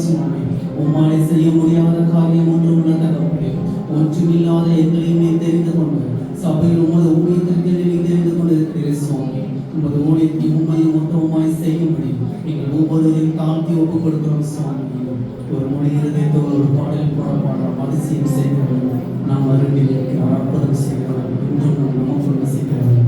சுவாமி. உம்மாலே செய்ய முடியாத காரியம் ஒன்றும் உள்ள தகப்பனே. ஒன்றுமில்லாத எங்களையுமே தெரிந்து கொண்டு சபையில் உமது ஊழியத்திற்கு தெரிந்து கொண்டிருக்கிறீர்கள் சுவாமி. உமது ஊழியத்தை உண்மையும் மொத்தமாய் செய்யும்படி நீங்கள் ஒவ்வொருவரையும் தாழ்த்தி ஒப்புக் கொடுக்கிறோம் சுவாமி. ஒரு முறை இருதயத்தோடு ஒரு பாடல் பாடலாம். அதிசயம் செய்கிறோம். நாம் அருகில் இருக்கிறார். அற்புதம் செய்கிறோம். இன்றும் நாம் நமக்குள் வசிக்கிறோம்.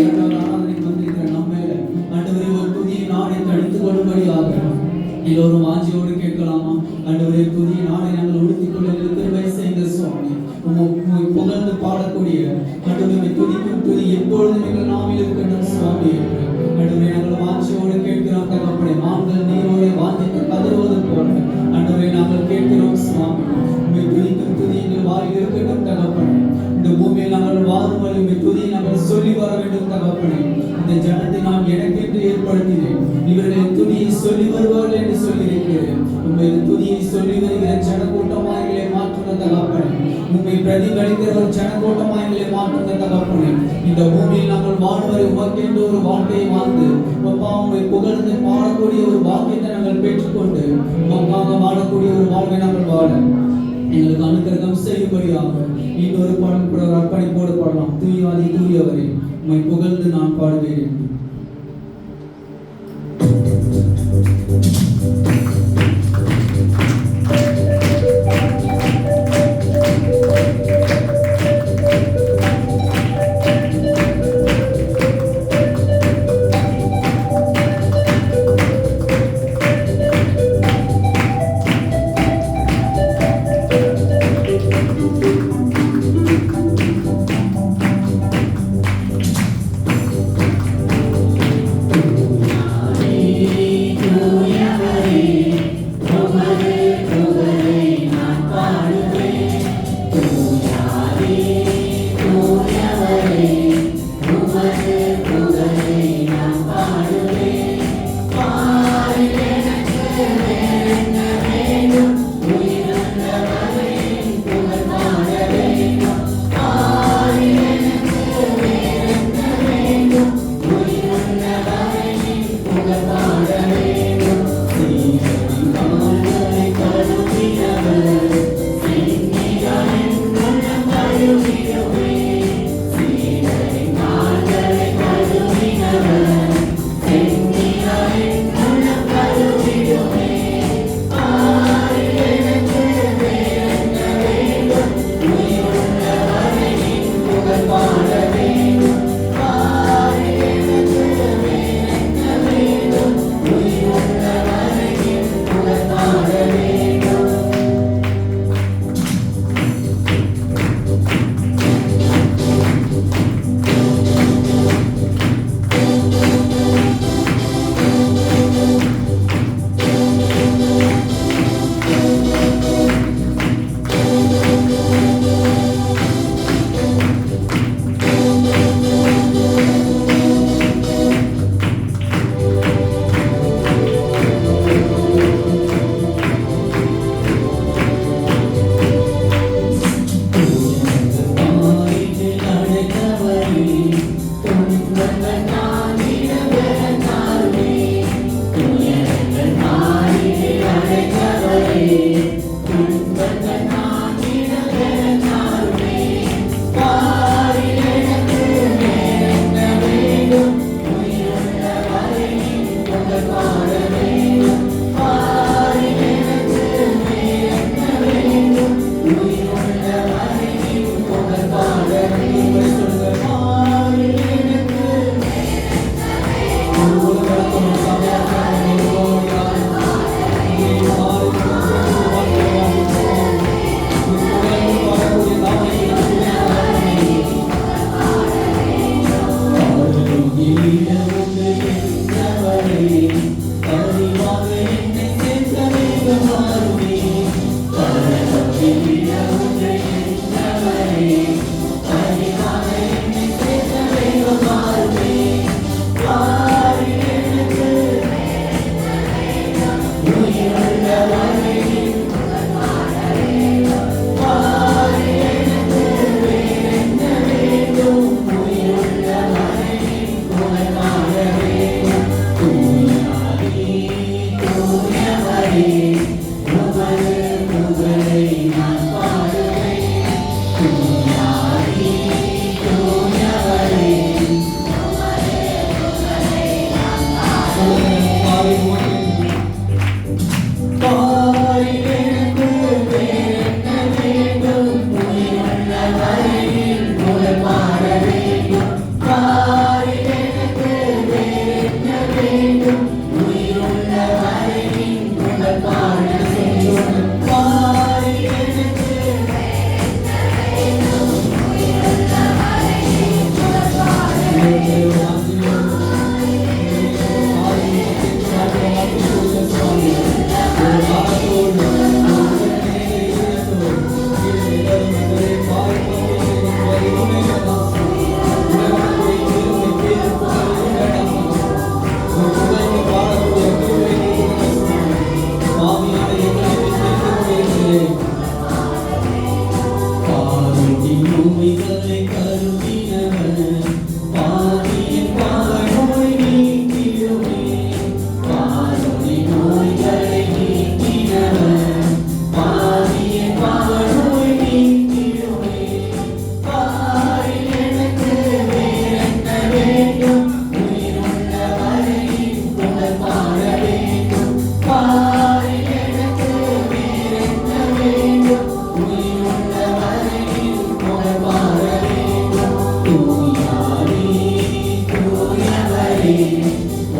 இரண்டாவது ஆராதனைக்கு வந்திருக்கிற நம்ம ஆண்டவரே ஒரு புதிய நாளை தடுத்துக் கொள்ளும்படியாக எல்லோரும் ஆட்சியோடு கேட்கலாமா? ஆண்டவரே புதிய நாளை நாங்கள் உடுத்திக் கொள்ள கிருபை செய்யுங்க சுவாமி. உம்மை புகழ்ந்து பாடக்கூடிய ஆண்டவரே துதிக்கும் துதி எப்பொழுதும் எங்கள் நாவில் இருக்கட்டும் சுவாமி. ஆண்டவரே நாங்கள் ஆட்சியோடு கேட்கிறோம் தகப்பனே. மான்கள் நீரோடு வாஞ்சித்து கதறுவது போல ஆண்டவரே நாங்கள் கேட்கிறோம் சுவாமி. உம்மை துதிக்கும் துதி எங்கள் வாயில் இருக்கட்டும் தகப்பனே. இந்த பூமியில் நாங்கள் வாழும் வரை உம்மை துதியை நாங்கள் சொல்லி வர வேண்டும் தகப்பனே. இந்த ஜனத்தை நான் எனக்கென்று ஏற்படுத்தினேன், இவர்களின் துதியை சொல்லி வருவார்கள் என்று சொல்லியிருக்கிறேன். உண்மை துதியை சொல்லி வருகிற ஜனக்கூட்டமாய்களை மாற்றுங்க தகப்பனே. உண்மை பிரதிபலிக்கிற ஒரு ஜனக்கூட்டமாய்களை மாற்றுங்க தகப்பனே. இந்த பூமியில் நாங்கள் வாழ்வரை உமக்கென்று ஒரு வாழ்க்கையை வாழ்ந்து உம்மை புகழ்ந்து பாடக்கூடிய ஒரு வாக்கியத்தை நாங்கள் பெற்றுக்கொண்டு உமக்காக வாழக்கூடிய ஒரு வாழ்வை நாங்கள் வாழ எங்களுக்கு அனுக்கிரகம் செய்யும்படியாக இன்னொரு பாடம் கூட அர்ப்பணிப்போடு பாடலாம். தூயவாதி தூயவரே உம்மை புகழ்ந்து நான் பாடுவேன்.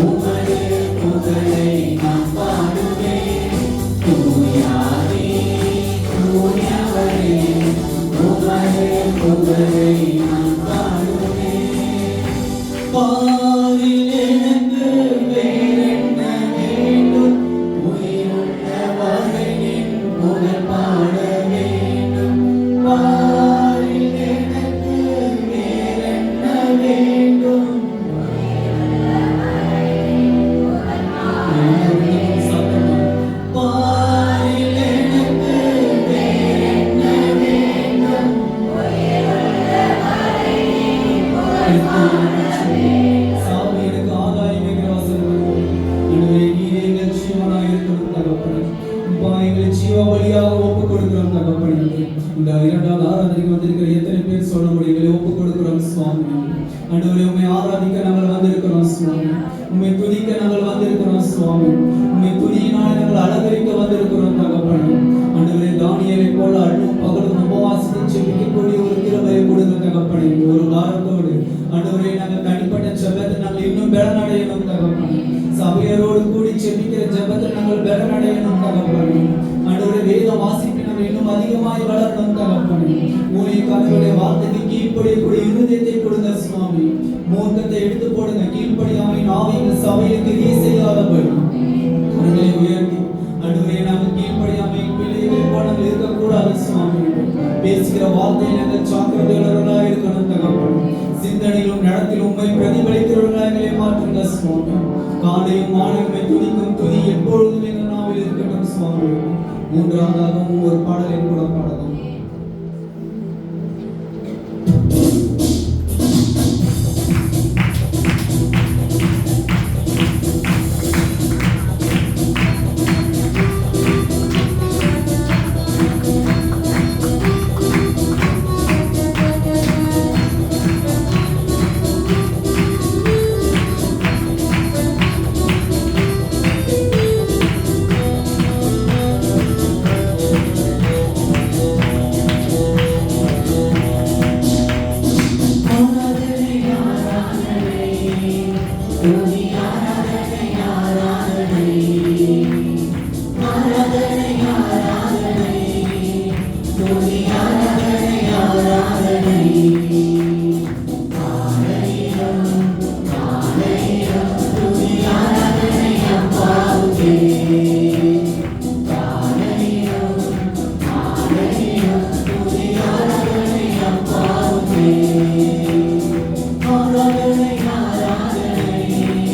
உமது புகழை நான் பாடுவேன். தூயாரே தூயவரே உமது புகழை நான் பாடுவேன். பாரில் எனக்கு வேறென்ன வேண்டும்? உயிருள்ளவரை நின் புகழ் பாட வேண்டும். பாரில் எனக்கு வேறென்ன வேண்டும்? பாரில் எனக்கு வேறென்ன வேண்டும்? சாமி எனக்கு ஆதாயம் என்கிற வசனம். எனவே நீரே எங்கள் ஜீவனாய் இருக்கணும் தகப்பனே. அப்பா, எங்களை ஜீவ பலியாக ஒப்புக் கொடுக்கிறோம் தகப்பனே. இந்த இரண்டாவது ஆராதனைக்கு வந்திருக்கிற எத்தனை பேர் சொல்ல முடியும்? எங்களை ஒப்புக் கொடுக்கிறோம் சுவாமி. ஆண்டவரே, உம்மை ஆராதிக்க நாங்கள் வந்திருக்கிறோம் சுவாமி. உம்மை துதிக்க நாங்கள் வந்திருக்கிறோம் சுவாமி. உம்மை துதியினால் நாங்கள் அலங்கரிக்க வந்திருக்கிறோம் தகப்பனே. ஆண்டவரே, தானியேலை போல அள்ளும் பகலும் உபவாசத்தை ஜெபிக்கக்கூடிய ஒரு கிருபையை கொடுங்க தகப்பனே. ஒரு வாரத்தோடு ஆண்டவரே, நாங்கள் தனிப்பட்ட ஜெபத்தை நாங்கள் இன்னும் பலனடையணும் தகப்பனே. சபையரோடு கூடி ஜெபிக்கிற ஜெபத்தில் நாங்கள் பலனடையணும் தகப்பனே. ஆண்டவரே, வேத வாசிப்பில் நாங்கள் இன்னும் அதிகமாய் வளரணும் தகப்பனே. ஊழியக்காரர்களுடைய வார்த்தைக்கு கீழ்ப்படியக்கூடிய இருதயத்தை கொடுங்க சுவாமி. மூர்க்கத்தை எடுத்து போடுங்க. கீழ்ப்படியாமை நாவை எங்கள் சபையில் கிரியை செய்யாதபடி அவர்களை உயர்த்தி ஆண்டவரே, நாங்கள் கீழ்ப்படியாமை பிள்ளைகளை போல நாங்கள் இருக்கக்கூடாது சுவாமி. பேசுகிற வார்த்தையில் நாங்கள் ஜாக்கிரதையுள்ளவர்களாக இருக்கணும் தகப்பனே. சிந்தனையிலும் நடத்திலும் உண்மை பிரதிபலிக்கிறவர்களாக எங்களை மாற்றுங்க சுவாமி. காலையும் மாலையுமே துதிக்கும் துதி எப்பொழுதும் எங்கள் நாவில் இருக்கட்டும் சுவாமி. மூன்றாவதாகவும் ஒரு பாடலை கூட பாடலாம். ஆராதனை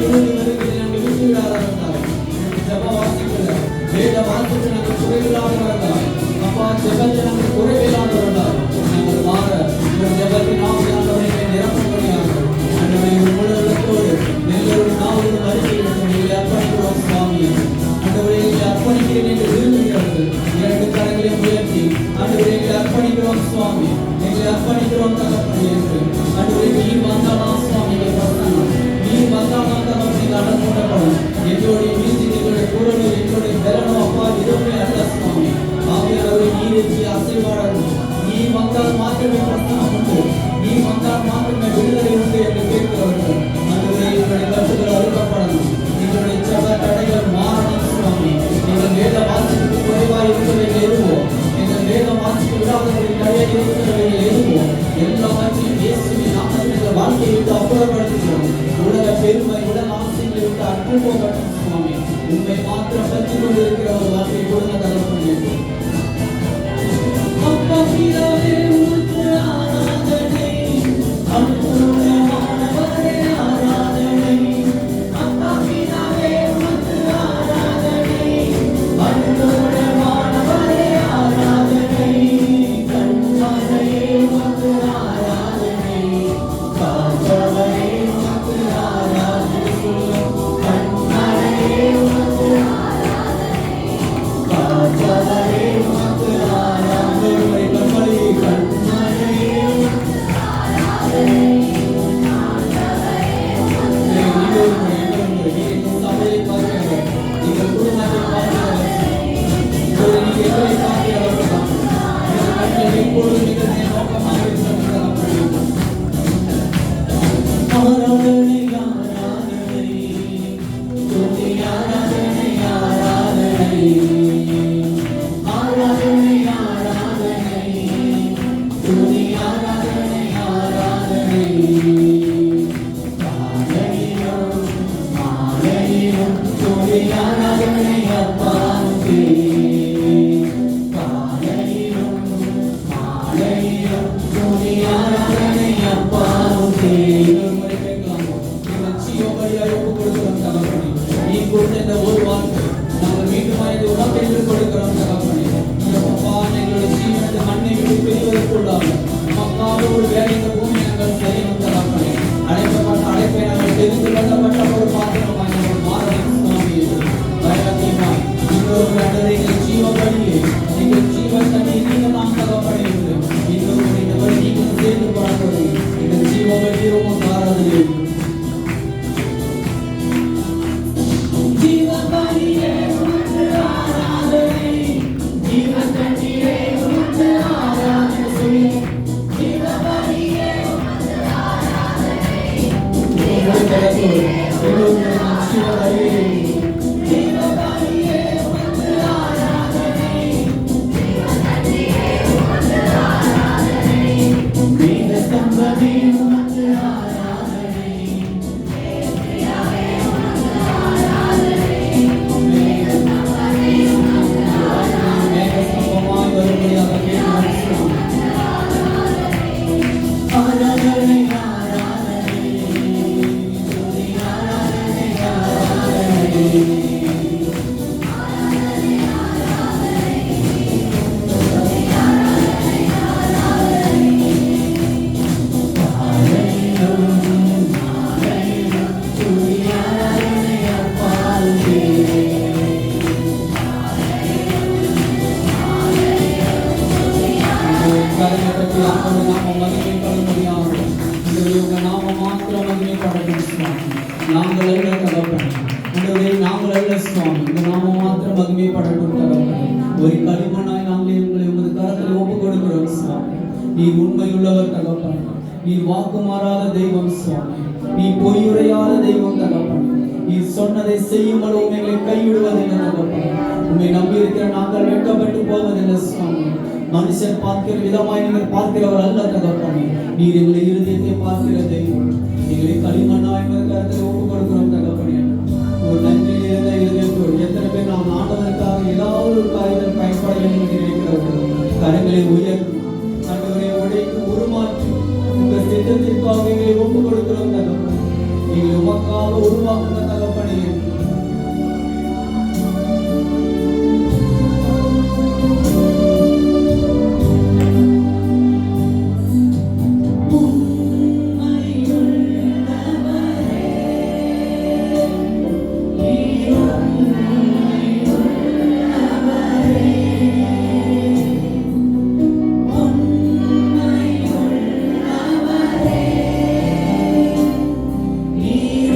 கூடி வருகிறதை நாங்கள் விட்டு விடாதவர்களாய் ஜெப வாசிக்கல வேத வாசிக்க நாங்கள் குறைவில்லாதவர்களாய் அப்பா ஜெபத்தை நாங்கள் குறைவில்லாதவர்களாய் நாங்கள் மாற உங்கள் ஜெபத்தின் ஆவியானவரை நிரப்பும்படியாக ஆண்டவரே முழு உள்ளத்தோடு எல்லோரும் நாவது வருகையிட்டு எங்களை அர்ப்பணிக்கிறோம் சுவாமி. ஆண்டவரே எங்களை அர்ப்பணிக்கிறேன் என்று விரும்புகிறவர்கள் இரண்டு கரங்களை உயர்த்தி ஆண்டவரே எங்களை அர்ப்பணிக்கிறோம் சுவாமி, எங்களை அர்ப்பணிக்கிறோம் தகப்பனே என்று. ஆண்டவரே நீர் வந்தாலும் சுவாமி பிரசன்னம், நீர் வந்தாலும் தகப்பனை அடங்கப்படும் எங்களுடைய வீழ்ச்சி எங்களுடைய குரலோ எங்களுடைய பலனோ அப்பா எதுவுமே அல்ல சுவாமி. ஆவியானவரை நீருக்கு அசைவாடணும். நீ வந்தால் மாற்றமே பிரசனம் உண்டு, நீ வந்தால் மாற்றமே விடுதலை உண்டு என்று கேட்கிறவர்கள் ஆண்டவரே எங்களுடைய கட்டுகள் அறுக்கப்படணும், எங்களுடைய ஜெப தடைகள் மாறணும் சுவாமி. எங்கள் வேத வாசிப்புக்கு குறைவாக இருக்கிறவர்கள் எதுவோ, எங்கள் வேத வாசிப்பு விடாதவர்கள் தடையாக இருக்கிறவர்கள் எதுவோ எல்லாவற்றையும் இயேசுவின் நாமத்தில் எங்கள் வாழ்க்கையை விட்டு அப்புறப்படுத்துகிறோம். உலக பெருமை உலக ஆசைகளை விட்டு அற்று போகட்டும் சுவாமி. உண்மை மாத்திரம் பற்றி கொண்டிருக்கிற ஒரு வாழ்க்கையை கொடுங்க தகப்பனே. அப்பா பிதாவே உமக்கு ஆராதனை, அற்புதமானவரே ஆராதனை. அப்பா பிதாவே உமக்கு ஆராதனை, அற்புதமானவரே ஆராதனை. கண்மலையே உமக்கு ஆராதனை, காத்தவரே உமக்கு ஆராதனை. கண்மலையே உமக்கு ஆராதனை, காத்தவரே உமக்கு ஆராதனை. கண்மலையே கண்மலையே ஆராதனை. சபையை பார்க்கிறவர், நீங்கள் குடும்பத்தை பார்க்கிறவர், நீங்கள் எங்களை பார்க்கிறவர் தான். நீங்கள் கண்கள் எப்பொழுது நீங்கள் நோக்கமாக இருக்கிறார்கள். ஆராதனை ஆராதனை துதி ஆராதனை ஆராதனை ஆராதனை ஆராதனை துதி ஆராதனை ஆராதனை. காலையிலும் மாலையிலும் துதி ஆராதனை அப்பாவுக்கே. காலையிலும் மாலையிலும் துதி ஆராதனை அப்பாவுக்கே. நீ கொடுத்த இந்த ஒரு வார்த்தை நாங்கள் மீண்டும் உடம்பென்று கொடுக்கிறோம் தகப்பனே. எங்களுடைய ஜீவனத்தை மண்ணை விட்டு பிரிவதற்குள்ளாக மக்காவது ஒரு வேலை இந்த பூமி நாங்கள் செய்யணும் தகப்பனே. அழைக்கப்பட்ட அழைப்பை நாங்கள் தெரிந்து கொள்ளப்பட்ட ஒரு பாத்திரமாக நாங்கள் மாறணும் சுவாமி. பயத்தியமாய் இன்னொரு அண்டரை எங்கள் ஜீவபடியே எங்கள் ஜீவன் தண்ணி நீங்கள் நாம் தகப்பனே என்று இன்னொரு இந்த நீங்கள் சேர்ந்து பார்ப்பது எங்கள் ஜீவபடி ரொம்ப ஆராதனை. ஒரு களிமண்ணாய் நாங்கள் எங்களை உமது கரத்தில் ஒப்புக் கொடுக்கிறோம் சுவாமி. நீ உண்மையுள்ளவர் தகப்பனே, நீ வாக்கு மாறாத தெய்வம் சுவாமி, நீ பொய்யுரையாத தெய்வம் தகப்பனே. நீ சொன்னதை செய்யும் அளவு எங்களை கைவிடுவதில்லை தகப்பனே. உண்மை நம்பி இருக்கிற நாங்கள் வெட்கப்பட்டு போவதில்லை சுவாமி. மனுஷன் பார்க்கிற விதமாய் நீங்கள் பார்க்கிறவர் அல்ல தகப்பனே. நீர் எங்களை இருதயத்தை பார்க்கிற தெய்வம். எங்களை களிமண்ணாய் கரத்தில் ஒப்புக் கொடுக்கிறோம் தகப்பனே. ஒரு நன்றி நிறைந்த இருதயத்தோடு எத்தனை பேர் நாம் ஆண்டவருக்காக ஏதாவது ஒரு காரியத்தில் பயன்பட வேண்டும் என்று நினைக்கிறவர்கள் கரங்களை உயர்த்தி ஆண்டவரை உடைத்து உருமாற்றி உங்கள் சித்தத்திற்காக எங்களை ஒப்புக் கொடுக்கிறோம் தகப்பனே. எங்களை உமக்காக உருவாக்குங்க தகப்பனே. நீர்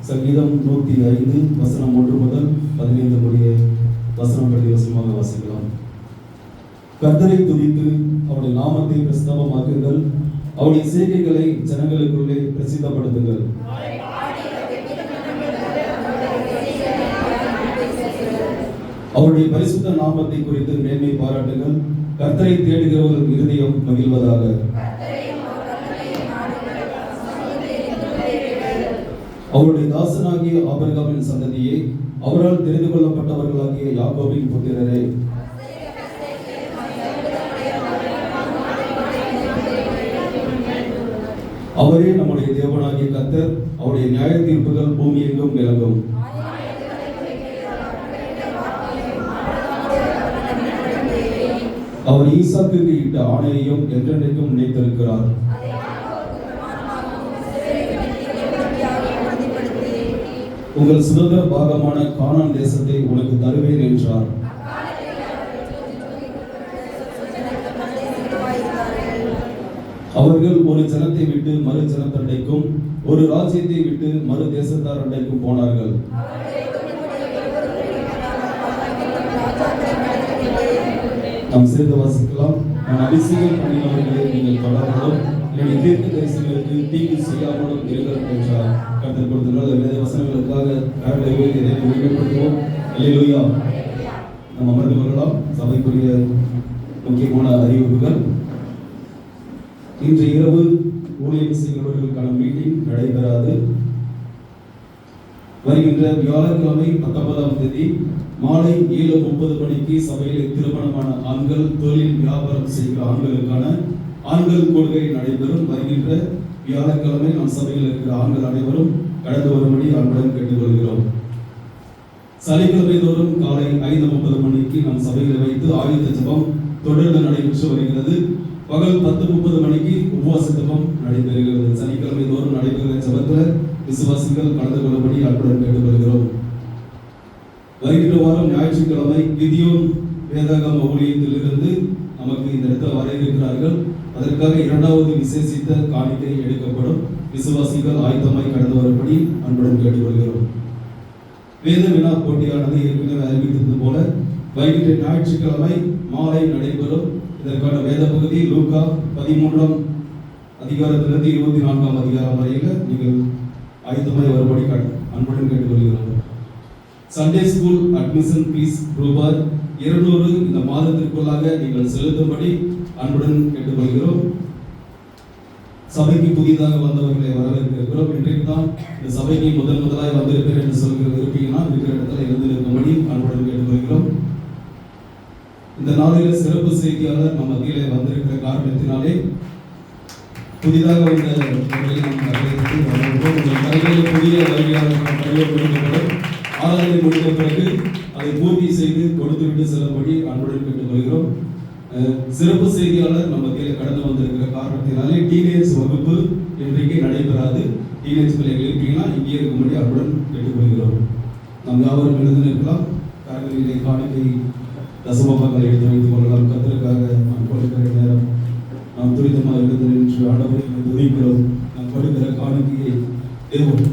சங்கீதம் 105 வசனம் 1 முதல் 15 முடிய வசனம் பிரதிவசனமாக வாசிக்கலாம். கர்த்தரை துதித்து அவருடைய நாமத்தை பிரஸ்தாபமாக்குங்கள், அவருடைய செய்கைகளை ஜனங்களுக்குள்ளே பிரசித்தப்படுத்துங்கள். அவருடைய பரிசுத்த நாமத்தை குறித்து மேன்மை பாராட்டுங்கள். கர்த்தரை தேடுகிறவர்கள் இருதயம் மகிழ்வதாக. அவருடைய தாசனாகிய ஆபிரகாமின் சந்ததியே, அவரால் தெரிந்து கொள்ளப்பட்டவர்களாகிய யாக்கோபின் புத்திரரே, அவரே நம்முடைய தேவனாகிய கர்த்தர். அவருடைய நியாய தீர்ப்புகள் பூமி எங்கும் விளங்கும். அவர் ஈசாக்குக்கு இட்ட ஆணையையும் என்றென்றைக்கும் நினைத்திருக்கிறார். உங்கள் சுதந்திர பாகமான கானான் தேசத்தை உனக்கு தருவேன் என்றார். அவர்கள் ஒரு ஜனத்தை விட்டு மறு ஜனத்தண்டைக்கும், ஒரு ராஜ்யத்தை விட்டு மறு தேசத்தார் அண்டைக்கும் போனார்கள். நாம் சேர்ந்து வாசிக்கலாம். நான் அபிஷேகம் பண்ணினவர்களை நீங்கள் தொடர்ந்தும் என்னுடைய தீர்க்க தரிசனங்களுக்கு தீங்கு செய்யாமலும் இருங்கள் என்றார். கர்த்தர் கொடுத்த நல்ல வேத வசனங்களுக்காக வெளிப்படுத்துவோம். அல்லேலூயா. நாம் அமர்ந்து கொள்ளலாம். சபைக்குரிய முக்கியமான அறிவிப்புகள். இன்று இரவு ஊழியம் செய்கிறவர்களுக்கான மீட்டிங் நடைபெறாது. வருகின்ற வியாழக்கிழமை 19ஆம் தேதி மாலை 7:30 மணிக்கு சபையில் திருமணமான ஆண்கள், தொழில் வியாபாரம் செய்கிற ஆண்களுக்கான ஆண்கள் கொள்கை நடைபெறும். வருகின்ற வியாழக்கிழமை நம் சபையில் இருக்கிற ஆண்கள் அனைவரும் கடந்து வரும்படி அன்புடன் கேட்டுக்கொள்கிறோம். சனிக்கிழமை தோறும் காலை 5:30 மணிக்கு நம் சபையில் வைத்து ஆயுத ஜெபம் தொடர்ந்து நடைபெற்று வருகிறது. பகல் 10:30 மணிக்கு உபவாச ஜெபம் நடைபெறுகிறது. சனிக்கிழமை தோறும் நடைபெறுகிற ஜெபத்தில் விசுவாசிகள் கலந்து கொள்ளும்படி அன்புடன் கேட்டுக்கொள்கிறோம். வருகின்ற வாரம் ஞாயிற்றுக்கிழமை கிதியோன் வேதாகம ஊழியத்திலிருந்து நமக்கு இந்த இடத்துல வர இருக்கிறார்கள். அதற்காக 2வது விசேஷித்த காணிக்கை எடுக்கப்படும். விசுவாசிகள் ஆயத்தமாய் கடந்து வரும்படி அன்புடன் கேட்டுக்கொள்கிறோம். வேத வினா போட்டியானது ஏற்கனவே அறிவித்தது போல வருகின்ற ஞாயிற்றுக்கிழமை மாலை நடைபெறும். இதற்கான வேத பகுதி லூக்கா 13ஆம் அதிகாரத்திலிருந்து 24ஆம் அதிகாரம் வரையில் நீங்கள் ஆயத்தமாய் வரும்படி அன்புடன் கேட்டுக்கொள்கிறோம். சண்டே ஸ்கூல் அட்மிஷன் ஃபீஸ் ரூபாய் 200 இந்த மாதத்திற்குள்ளாக நீங்கள் செலுத்தும்படி அன்புடன் கேட்டுக்கொள்கிறோம். சபைக்கு புதிதாக வந்தவர்களை வரவேற்கிறோம். இன்றைக்கு தான் இந்த சபைக்கு முதலாய் வந்திருக்கிறேன் என்று இருப்பீங்கன்னா இருக்கிற இடத்துல இருந்து இருக்கும்படி அன்புடன் கேட்டுக்கொள்கிறோம். இந்த நாளில் சிறப்பு செய்தியாளர் நம்ம மத்தியிலே வந்திருக்கிற காரணத்தினாலே புதிதாக வந்தவர்களை நாம் வரவேற்கிறோம். உங்கள் கைகளில் புதிய வருகையாளர்கள் கொடுக்கப்படும். ஆராதனை முடிந்த பிறகு அதை பூர்த்தி செய்து கொடுத்துவிட்டு செல்லும்படி அன்புடன் கேட்டுக்கொள்கிறோம். சிறப்பு செய்தியாளர் நம்ம மத்தியில் கடந்து வந்திருக்கிற காரணத்தினாலே டீனேஜ் வகுப்பு இன்றைக்கு நடைபெறாது. டீனேஜ் பிள்ளைகள் இருப்பீங்கன்னா இங்கே இருக்கும்படி அன்புடன் கேட்டுக்கொள்கிறோம். நாம் யாவரும் எழுந்து நிற்கலாம். கரங்களிலே காணிக்கை தசமபாகங்களை எடுத்து வைத்துக் கொள்ளலாம். கத்தருக்காக நாம் கொடுக்கிற நேரம் நாம் துரிதமாக எழுந்து நின்று ஆண்டவரை துதிக்கிறோம். நாம் கொடுக்கிற காணிக்கையை தேவன்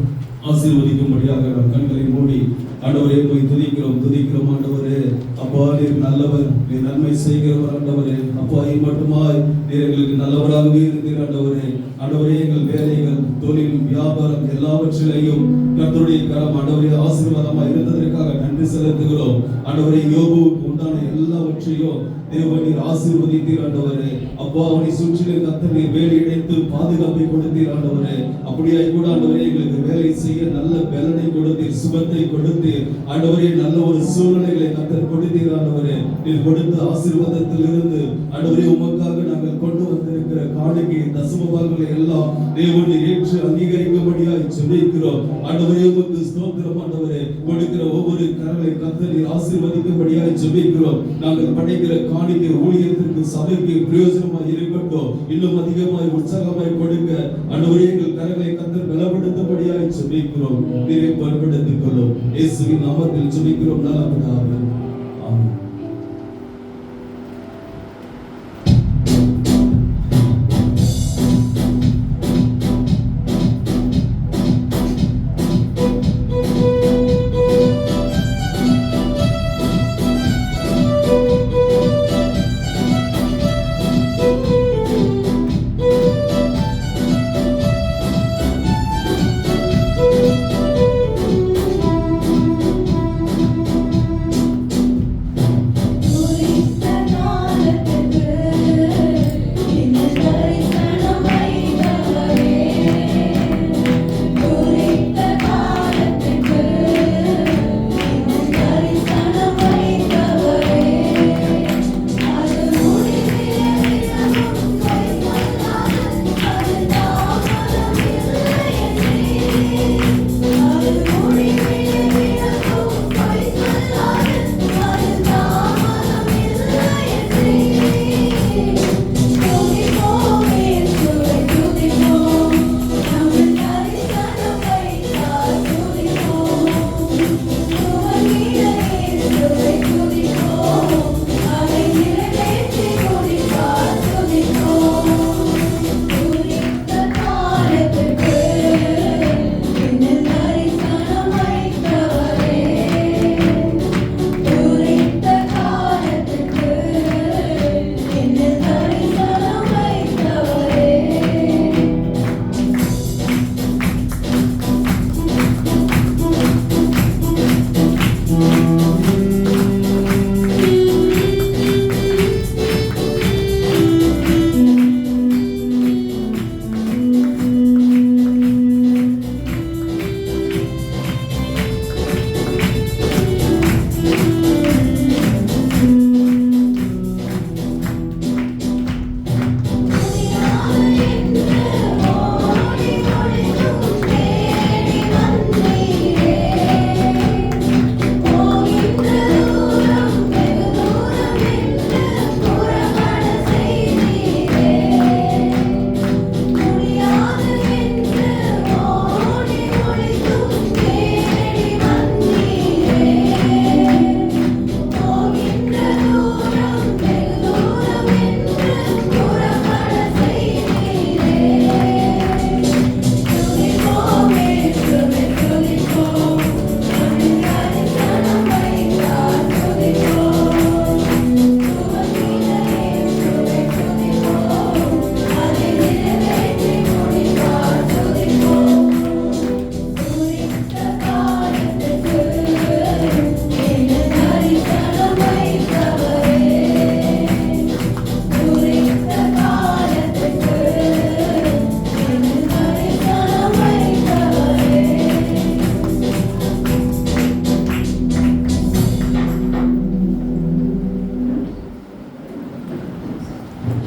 ஆசீர்வதிக்கும்படியாக நாம் கண்களை மூடி ஆண்டவரே போய் துதிக்கிறோம் ஆண்டவரே. அப்பா நீர் நல்லவர், நீர் நன்மை செய்கிறவர் ஆண்டவரே. அப்பா மட்டுமாய் நீர் எங்களுக்கு நல்லவராகவே இருக்கிற ஆண்டவரே. ஆண்டவரே எங்கள் வேலைகள், தொழில், வியாபாரம் எல்லாவற்றிலையும் கர்த்தருடைய கரம் ஆண்டவரே ஆசீர்வாதமாக இருந்ததற்காக நன்றி செலுத்துகிறோம். ஆண்டவரே யோபுவுக்கு உண்டான எல்லாவற்றையும் தேவன் நீர் ஆசீர்வதித்தீர் ஆண்டவரே. அப்பா அவனை சுற்றிலும் கர்த்தர் நீர் வேலை இணைத்து பாதுகாப்பை கொடுத்தீர் ஆண்டவரே. அப்படியே கூட ஆண்டவரே எங்களுக்கு வேலை செய்ய நல்ல பலனை கொடுத்தீர், சுகத்தை கொடுத்தீர் ஆண்டவரே. நல்ல ஒரு சூழ்நிலைகளை கர்த்தர் கொடுத்தீர் ஆண்டவரே. நீர் கொடுத்த ஆசீர்வாதத்தில் இருந்து ஆண்டவரே உமக்காக நாங்கள் கொண்டு வந்திருக்கிற காணிக்கை தசமபாகங்களை எல்லாம் தேவன் ஏற்று அங்கீகரிக்கும்படியாய் ஜெபிக்கிறோம் ஆண்டவரே. உமக்கு ஸ்தோத்திரம் ஆண்டவரே. கொடுக்கிற ஒவ்வொரு கரங்களை கர்த்தர் நீர் ஆசீர்வதிக்கும்படியாய் ஜெபிக்கிறோம். நாங்கள் படைக்கிற காணிக்கை ஊழியத்திற்கு சபைக்கு பிரயோஜனமாய் இருக்கட்டும். இன்னும் அதிகமாய் உற்சாகமாய் கொடுக்க ஆண்டவரே எங்கள் கரங்களை கர்த்தர் பலப்படுத்தும்படியாய் ஜெபிக்கிறோம். நீரை பொறுப்பெடுத்துக் கொள்ளும். இயேசுவின் நாமத்தில் ஜெபிக்கிறோம் நல்ல பிதாவே. ஆமென்.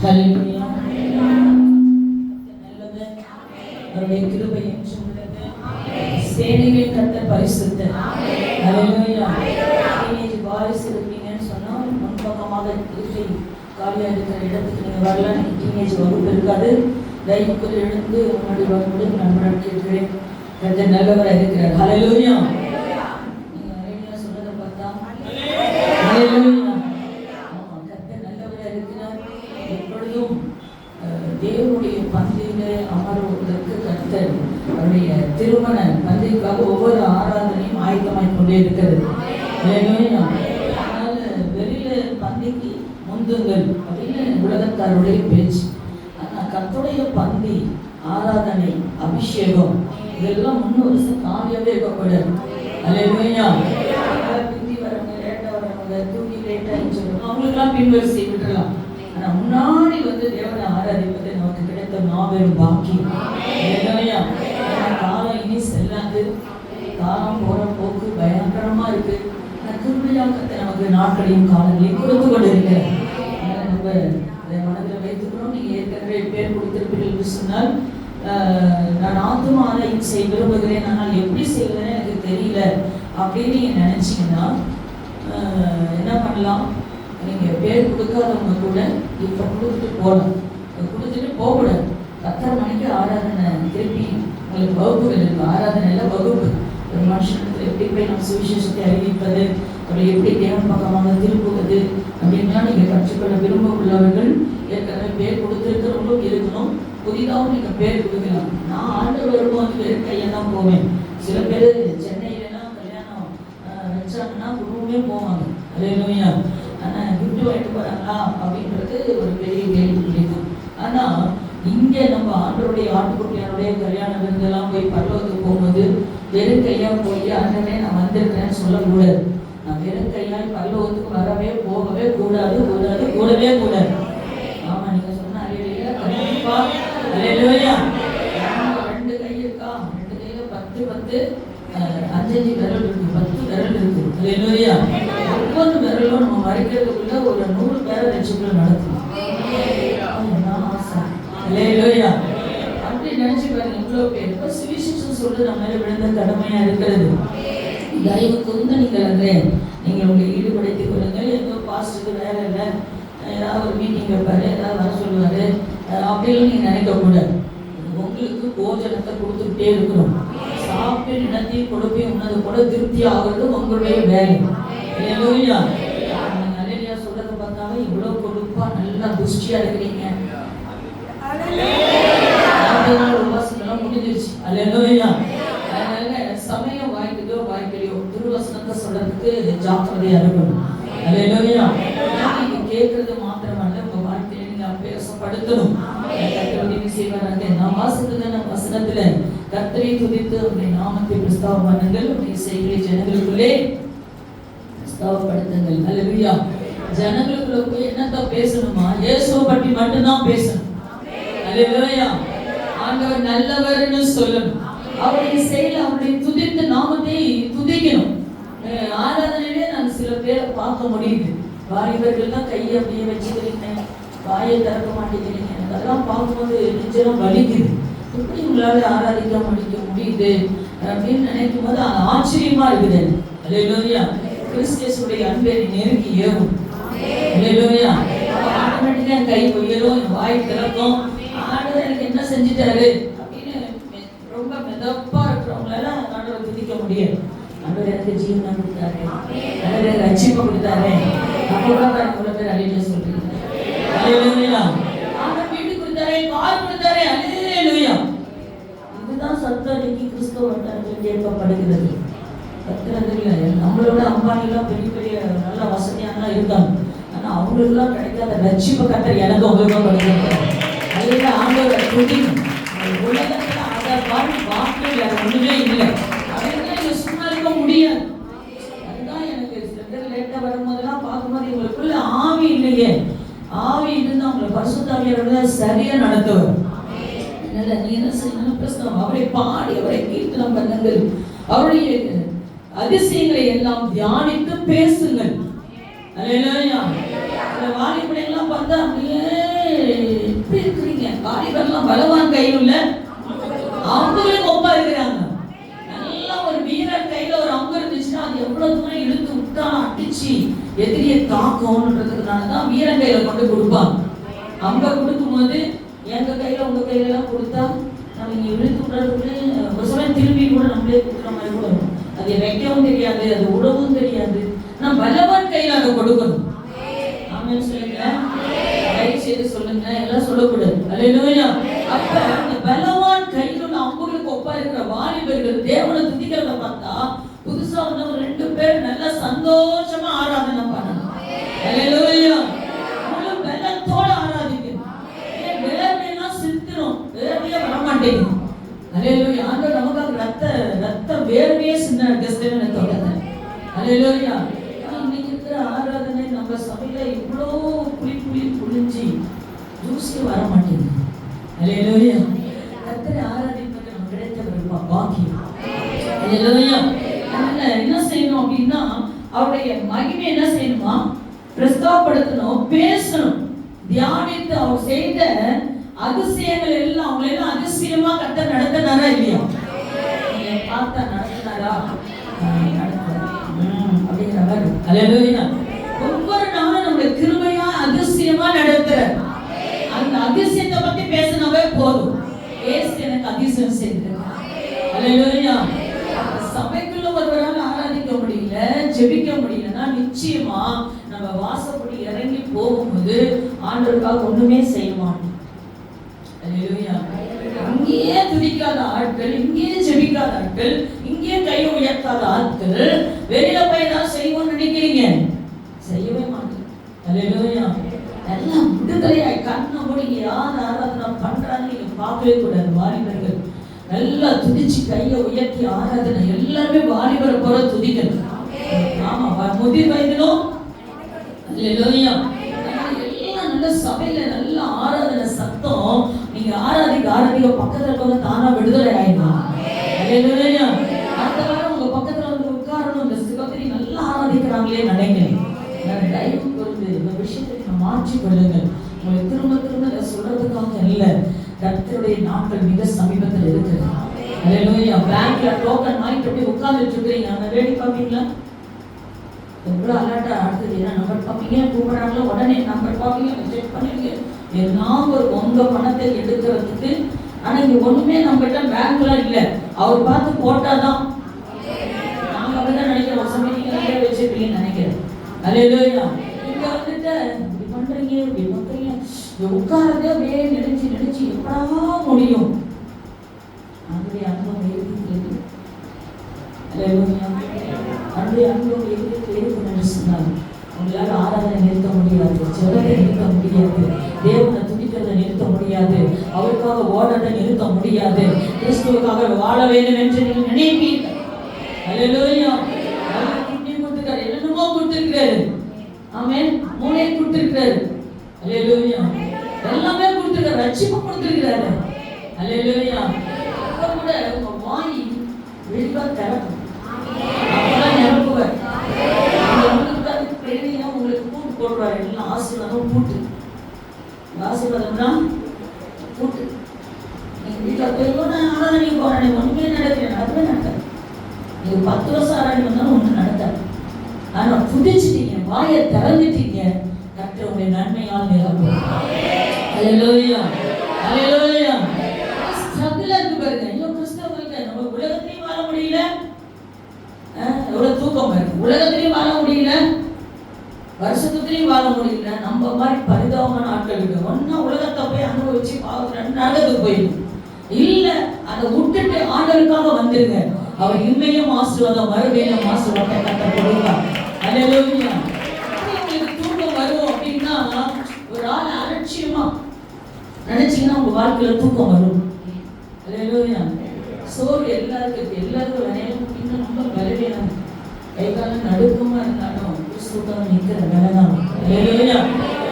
ஹல்லேலூயா. நல்லவர், அவருடைய கிருபை என்றும் உள்ளது. சேனைகளின் கர்த்தர் பரிசுத்தர். ஹல்லேலூயா. டீனேஜ் பாய்ஸ் இருக்கீங்கன்னு சொன்னா முன்பக்கமாக இருக்கை காலியா இருக்கிற இடத்துக்கு நீங்க வரல. டீனேஜ் வகுப்பு இருக்காது. தயவுக்குள் எழுந்து முன்னாடி வரும்போது நண்பர்கள் கேட்கிறேன். கர்த்தர் நல்லவராக இருக்கிறார். ஹல்லேலூயா. நீங்க ஹல்லேலூயா சொல்றத பார்த்தா ஹல்லேலூயா. ஆமா, கர்த்தர் நல்லவராக இருக்கிறார். எப்பொழுதும் தேவனுடைய பந்தியிலே அமர்வதற்கு கர்த்தர் அவருடைய திருமண பந்திக்காக ஒவ்வொரு ஆராதனையும் ஆயத்தமாய் கொண்டே இருக்கிறது. அதனால வெளியில பந்திக்கு முந்துங்கள் அப்படின்னு உலகத்தாருடைய பேச்சு. ஆனால் கர்த்தருடைய பந்தி, ஆராதனை, அபிஷேகம் இதெல்லாம் 3 வருஷம் காலியாகவே இருக்கக்கூடாது. அல்லேலூயா. பிந்தி வரவங்க, லேட்டாக வரவங்க, தூங்கி லேட்டாக சொல்லுவாங்க, அவங்களுக்கெல்லாம் பின்வரிசை விட்டுறலாம். ஆனால் முன்னாடி வந்து தேவனை ஆராதிப்பது நமக்கு கிடைத்த மாபெரும் பாக்கியம். அல்லேலூயா. காலம் இனி செல்லாது. காலம் போற போக்கு பயங்கரமா இருக்கு. கிருபையாக நமக்கு நாட்களையும் காலங்களையும் கொடுத்து கொண்டு இருக்கிறேன். நம்ம மனதில் வைத்துக்கிறோம். நீங்க ஏற்கனவே பேர் கொடுத்திருப்பீர்கள் என்று சொன்னால், நான் ஆத்தும ஆராய்ச்சி செய்ய விரும்புகிறேன், ஆனால் எப்படி செய்வதுன்னு எனக்கு தெரியல அப்படின்னு நீங்க நினைச்சீங்கன்னா என்ன பண்ணலாம்? நீங்க பேர் கொடுக்காதவங்க கூட இப்ப கொடுத்துட்டு போகலாம். கொடுத்துட்டு போகக்கூடாது. 10:30 மணிக்கு ஆராதனை, திருப்பி உங்களுக்கு வகுப்புகள் இருக்கு. ஆராதனையில வகுப்பு, ஒரு மனுஷனுக்கு எப்படி போய் நம்ம சுவிசேஷத்தை அறிவிப்பது, அவரை எப்படி தேவன் பக்கமாக திருப்புவது அப்படின்னா நீங்க கற்றுக்கொள்ள விரும்ப உள்ளவர்கள் ஏற்கனவே பேர் கொடுத்திருக்கிறவங்களும் இருக்கணும். புதிதாகவும் நீங்க பேர் கொடுக்கலாம். நான் ஆண்டு வரும்போது பேர் கையெல்லாம் போவேன். சில பேர் சென்னையிலாம் கல்யாணம் வச்சாங்கன்னா குடும்பமே போவாங்க. அல்லேலூயா. ஆனால் கிஃப்ட் வாங்கிட்டு போறாங்களா அப்படின்றது ஒரு பெரிய கேள்வி தான். ஆனா இங்க நம்ம ஆண்டவருடைய ஆட்டுக்குட்டியாருடைய கல்யாண விருந்தெல்லாம் போய் பரலோகத்துக்கு போகும்போது வெறும் கையா போய் ஆண்டவரே நான் வந்திருக்கிறேன்னு சொல்லக்கூடாது. நான் வெறும் கையால் பரலோகத்துக்கு வரவே போகவே கூடாது, கூடவே கூடாது. ஆமா, நீங்க சொன்ன அல்லேலூயா. கண்டிப்பா அல்லேலூயா. 2 கை இருக்கா? 2 கையில 10 5 விரல் இருக்கு, 10 விரல் இருக்கு. அல்லேலூயா. ஒவ்வொரு விரலும் நம்ம மறைக்கிறதுக்குள்ள ஒரு 100 பேரை ரட்சிப்புகள் நடக்கும். அல்லேலூயா. அப்படி நினைச்சு பாருங்க, இவ்வளவு பேர் இப்ப சுவிசேஷம் சொல்றது நம்ம மேல விழுந்த கடமையா இருக்கிறது. தயவு கூர்ந்து நீங்கள் உங்களை ஈடுபடுத்திக் கொள்ளுங்கள். ஏதோ பாஸ்டருக்கு வேலை இல்லை, ஏதாவது ஒரு மீட்டிங் வைப்பாரு, ஏதாவது வர சொல்லுவாரு அப்படின்னு நீங்க நினைக்க கூடாது. உங்களுக்கு போஜனத்தை கொடுத்துக்கிட்டே இருக்கணும். சாப்பிட்டு நிலத்தையும் கொடுப்பையும் உன்னது கூட திருப்தி ஆகுறது உங்களுடைய வேலை. அல்லேலூயா. அல்லேலூயா சொல்றதை பார்த்தாவே இவ்வளவு கொடுப்பா நல்லா புஷ்டியா இருக்கிறீங்க. உபாசனம் முடிஞ்சிருச்சு. அல்லேலூயா. அதனால சமயம் வாய்க்குதோ வாய்க்கலையோ திருவசனத்தை சொல்றதுக்கு ஜாக்கிரதையா இருக்கணும். அல்லேலூயா. நீங்க கேட்கறது மாத்திரமல்ல, உங்க வாழ்க்கையில நீங்க அபியாசப்படுத்தணும். உதவி செய்வாங்க. நான் வாசித்ததான வசனத்துல கர்த்தரை துதித்து உங்களுடைய நாமத்தை பிரஸ்தாபம் பண்ணுங்கள், உங்களுடைய செய்தியை ஜனங்களுக்குள்ளே பிரஸ்தாபப்படுத்துங்கள். அல்லேலூயா. ஜனங்களுக்குள்ள போய் என்னத்தான் பேசணுமா? இயேசுவை பற்றி மட்டும்தான் பேசணும். அல்லேலூயா. ஆண்டவர் நல்லவர்னு சொல்லணும். அவருடைய செயல், அவருடைய துதித்த நாமத்தை துதிக்கணும். ஆராதனையிலே நான் சில பேரை பார்க்க முடியுது. வாலிபர்கள் தான் கையை அப்படியே வச்சுக்கிறீங்க, வாயை திறக்க மாட்டேங்கிறீங்க. எனக்கு அதெல்லாம் பார்க்கும்போது நெஞ்செல்லாம் வலிக்குது. எப்படி உங்களால ஆராதிக்க முடியுது அப்படின்னு நினைக்கும் போது ஆச்சரியமா இருக்குது. அல்லேலூயா. கிறிஸ்துவுடைய அன்பை நெருங்கி ஏறும். அல்லேலூயா. ஆட்டோமேட்டிக்கா என் கை உயரும், என் வாய் திறக்கும். ஆண்டவர் எனக்கு என்ன செஞ்சுட்டாரு அப்படின்னு ரொம்ப மெதப்பா இருக்கிறவங்களால ஆண்டவர் துதிக்க முடியாது. ஆண்டவர் எனக்கு ஜீவனை கொடுத்தாரு, ஆண்டவர் ரட்சிப்பை கொடுத்தாரு. அப்பதான் இவ்வளவு பேர் அல்லேலூயா சொல்றீங்க. அல்லேலூயா. ஆண்டவர் வீடு கொடுத்தாரு, கார் கொடுத்தாரு. அல்லேலூயா. இதுதான் சத்தம் இன்னைக்கு கிறிஸ்தவ வட்டாரத்தில் கேட்கப்படுகிறது. கத்துறதுல நம்மளோட அம்பானிலாம் பெரிய பெரிய நல்ல வசதியானலாம் இருக்காங்க. ஆனா அவங்களுக்குலாம் கிடைக்காத ரட்சிப்பை கத்தர் எனக்கு உபயோகம் பண்ணுறாங்க. அதுதான் ஆண்டவர் துதிக்கும். உலகத்துல அதை வார்த்தை வேற ஒண்ணுமே இல்லை. அதெல்லாம் இங்க சும்மா இருக்க முடியாது. அதுதான் எனக்கு சில பேர் லேட்டா வரும்போதெல்லாம் பார்க்கும்போது இவங்களுக்குள்ள ஆவி இல்லையே. ஆவி இருந்து அவங்களை பரிசுத்தாவியோட சரியா நடத்துவார். அதனால நீ என்ன செய்யணும்? பிரஸ்தம் அவரை பாடி அவரை கீர்த்தனம் பண்ணுங்கள். அவருடைய அதிசயங்களை எல்லாம் தியானித்து பேசுங்கள். அல்லேலூயா. அந்த வாலிபனை எல்லாம் பார்த்தா அப்படியே இருக்கிறீங்க? வாலிபர்லாம் பலவான் கையில் உள்ள அம்புகளுக்கு ஒப்பா இருக்கிறாங்க. நல்லா ஒரு வீரன் கையில ஒரு அம்பு இருந்துச்சுன்னா அது எவ்வளவு தூரம் இழுத்து விட்டா அடிச்சு எதிரியை தாக்கும்ன்றதுனாலதான் வீரன் கையில கொண்டு கொடுப்பாங்க. அம்பை கொடுக்கும்போது எங்க கையில உங்க கையில எல்லாம் கொடுத்தா நம்ம இங்க இழுத்து விடுறதுக்கு ஒரு சமயம் திரும்பி கூட நம்மளே கொடுக்குற மாதிரி கூட இருக்கும். அது வைக்கவும் தெரியாது, அது உடவும் தெரியாது. நான் பலவான் கையில அதை கொடுக்கணும். ஆமென் சொல்லுங்க, தயவு செய்து சொல்லுங்க, எல்லாம் சொல்லக்கூடாது. அல்லேலூயா. அப்ப இந்த பலவான் கையில் உள்ள அம்புகளுக்கு ஒப்பா இருக்கிற வாலிபர்கள் தேவனை துதிக்கிறத பார்த்தா புதுசா வந்து ஒரு 2 பேர் நல்லா சந்தோஷமா ஆராதனை பண்ணணும். அல்லேலூயா. முழு பலத்தோட ஆராதிக்கணும். வேர்வையெல்லாம் சிந்துரும், வேர்வையே வரமாட்டேங்குது. அல்லேலூயா. ஆண்டவர் நமக்காக ரத்த வேர்வையே சிந்தின கிறிஸ்தவனை தொடர்ந்து. அல்லேலூயா. இன்னைக்கு இருக்கிற ஆராதனை நம்ம சபையில இவ்வளோ புளிஞ்சு ஜூஸே வர மாட்டேங்குது. அல்லேலூயா. கர்த்தரை ஆராதிப்பது நமக்கு கிடைத்த பாக்கியம். அல்லேலூயா. அதனால என்ன செய்யணும் அப்படின்னா அவருடைய மகிமை என்ன செய்யணுமா? பிரஸ்தாபப்படுத்தணும், பேசணும், தியானித்து அவர் செய்த அதிசயங்கள் எல்லாம் அவங்களெல்லாம் அதிசயமா கர்த்தர் நடத்தினாரா இல்லையா? பார்த்தா நடத்தினாரா? அப்படிங்கிற மாதிரி. அல்லேலூயா. ஒவ்வொரு நாளும் நம்முடைய கிருபையா அதிசயமா நடத்துறார். அந்த அதிசயத்தை பத்தி பேசினாவே போதும். ஏசு எனக்கு அதிசயம் செய்திருக்கார். அல்லேலூயா. சபைக்குள்ள ஒருவரால் ஆராதிக்க முடியல, ஜெபிக்க முடியலன்னா நிச்சயமா நம்ம வாசப்படி இறங்கி போகும்போது ஆண்டவருக்காக ஒண்ணுமே செய்ய மாட்டோம். அல்லேலூயா. இங்கேயே துதிக்காத ஆட்கள், இங்கேயே ஜெபிக்காத ஆட்கள், இங்கேயே கையை உயர்த்தாத ஆட்கள் வெளியில போய் தான் செய்வோம்னு நினைக்கிறீங்க, செய்யவே மாட்டோம். அல்லேலூயா. எல்லாம் விடுதலையாய் கண்ணை மூடி யார் ஆராதனை பண்றாங்க நீங்க பார்க்கவே கூடாது. வாலிபர்கள் நல்லா துதிச்சு கையை உயர்த்தி ஆராதனை எல்லாருமே வாலிபரை போல துதிக்கணும். ஆமா, முதிர் வயதிலும் அல்லேலூயா. எல்லாம் நல்ல சபையில நல்ல ஆராதனை சத்தம். நீங்க ஆராதிக்க பக்கத்துல இருக்கவங்க தானா விடுதலை ஆயிடும். அல்லேலூயா. அடுத்த வாரம் உங்க பக்கத்துல வந்து உட்காரணும். இந்த சிவத்திரி நல்லா ஆராதிக்கிறாங்களே நினைக்கிறேன். தயவு கொடுத்து இந்த விஷயத்தை நீங்க மாற்றி கொள்ளுங்க. உங்களை திரும்ப திரும்ப சொல்றதுக்காக இல்ல, கர்த்தருடைய நாட்கள் மிக சமீபத்தில் இருக்குது. அல்லேலூயா. பேங்க்ல டோக்கன் வாங்கிட்டு போய் உட்கார்ந்துட்டு இருக்கீங்க, அந்த வேடி பார்ப்பீங்களா? எவ்வளவு அலர்ட்டா அடுத்தது என்ன நம்பர் பார்ப்பீங்க, கூப்பிடுறாங்களா உடனே நம்பர் பார்ப்பீங்க, செக் பண்ணுவீங்க. எல்லாம் ஒரு உங்க பணத்தை எடுக்கிறதுக்கு. ஆனா இங்க ஒண்ணுமே நம்மகிட்ட பேங்க்ல இல்ல, அவர் பார்த்து போட்டாதான். நாங்க அப்படிதான் நினைக்கிறோம். ஒரு சமயம் நீங்க நிறைய வச்சிருப்பீங்கன்னு நினைக்கிறேன். அல்லேலூயா. இங்க வந்துட்டு இப்படி பண்றீங்க, இப்படி பண்றீங்க, உட்காரதே அப்படியே நினைச்சு எப்படா முடியும்? அதனுடைய அனுபவம் இருக்கு. அல்லேலூயா. அதனுடைய அனுபவம் இருக்கு என்று சொன்னார். உங்களால ஆராதனை நிறுத்த முடியாது, ஜெபத்தை நிறுத்த முடியாது, தேவனை துதிக்கிறதை நிறுத்த முடியாது, அவருக்காக ஓடுறதை நிறுத்த முடியாது, கிறிஸ்துவுக்காக வாழ வேண்டும் என்று நீங்கள் நினைப்பீர்கள். அல்லேலூயா. கொடுத்திருக்காரு, என்னென்னமோ கொடுத்திருக்கிறாரு. ஆமென். மூளை கொடுத்திருக்கிறாரு. அல்லேலூயா. எல்லாமே கொடுத்திருக்காரு, ரட்சிப்பு கொடுத்திருக்கிறாரு. அல்லேலூயா. அப்ப கூட உங்க வாய் வெளிவா திறக்கும். அப்பதான் நிரப்புவார். உங்களுக்கு பூட்டு போடுவார். எல்லாம் ஆசீர்வாதம் பூட்டு. ஆசீர்வாதம்னா பூட்டு. நீங்க வீட்டுல போய் ஆராதனை போறானே ஒண்ணுமே நடக்காது. நீங்க 10 வருஷம் ஆராதனை வந்தாலும் ஒண்ணு நடக்காது. ஆனா புதிச்சிட்டீங்க, வாயை திறந்துட்டீங்க, கர்த்தர் உங்களுடைய நன்மையால் நிரப்புவார். அல்லேலூயா. அல்லேலூயா. ஸ்ட்ரகிள் இருக்கு பாருங்க. ஐயோ கிறிஸ்தவர்களுக்கு நம்ம உலகத்திலையும் வாழ முடியல, எவ்வளவு தூக்கம் இருக்கு, உலகத்திலையும் வாழ முடியல, வருஷத்துலையும் வாழ முடியல. நம்ம மாதிரி பரிதாபமான ஆட்கள் இருக்கு. ஒன்னா உலகத்தை போய் அனுபவிச்சு நரகத்துக்கு போயிடும். இல்ல, அதை விட்டுட்டு ஆண்டவருக்காக வந்துருங்க. அவர் இன்மையும் ஆசீர்வாதம், மறுமையும் ஆசீர்வாதம் கர்த்தர் கொடுப்பார். அல்லேலூயா. உங்களுக்கு தூக்கம் வரும் அப்படின்னா ஒரு ஆள் அலட்சியமா நினைச்சீங்கன்னா உங்க வாழ்க்கையில தூக்கம் வரும். அல்லேலூயா. சோறு எல்லாருக்கும் விளையாடும் இன்னும் ரொம்ப பலவீனம். கை காலம் நடுக்கமா இருந்தாலும் கிறிஸ்துவுக்காக நிற்கிற வேலைதான். அல்லேலூயா.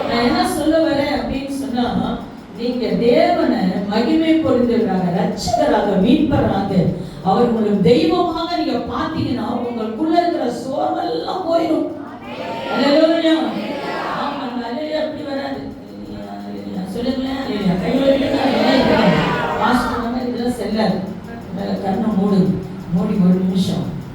நான் என்ன சொல்ல வரேன் அப்படின்னு சொன்னா, நீங்க தேவனை மகிமை பொருந்தவராக, ரட்சகராக, மீட்பராக, அவர் உங்களுக்கு தெய்வமாக நீங்க பார்த்தீங்கன்னா உங்களுக்குள்ள இருக்கிற சோர்வெல்லாம் போயிடும். அல்லேலூயா. ஆமா, அல்லேலூயா. அப்படி வராது. சொல்லுங்களேன்.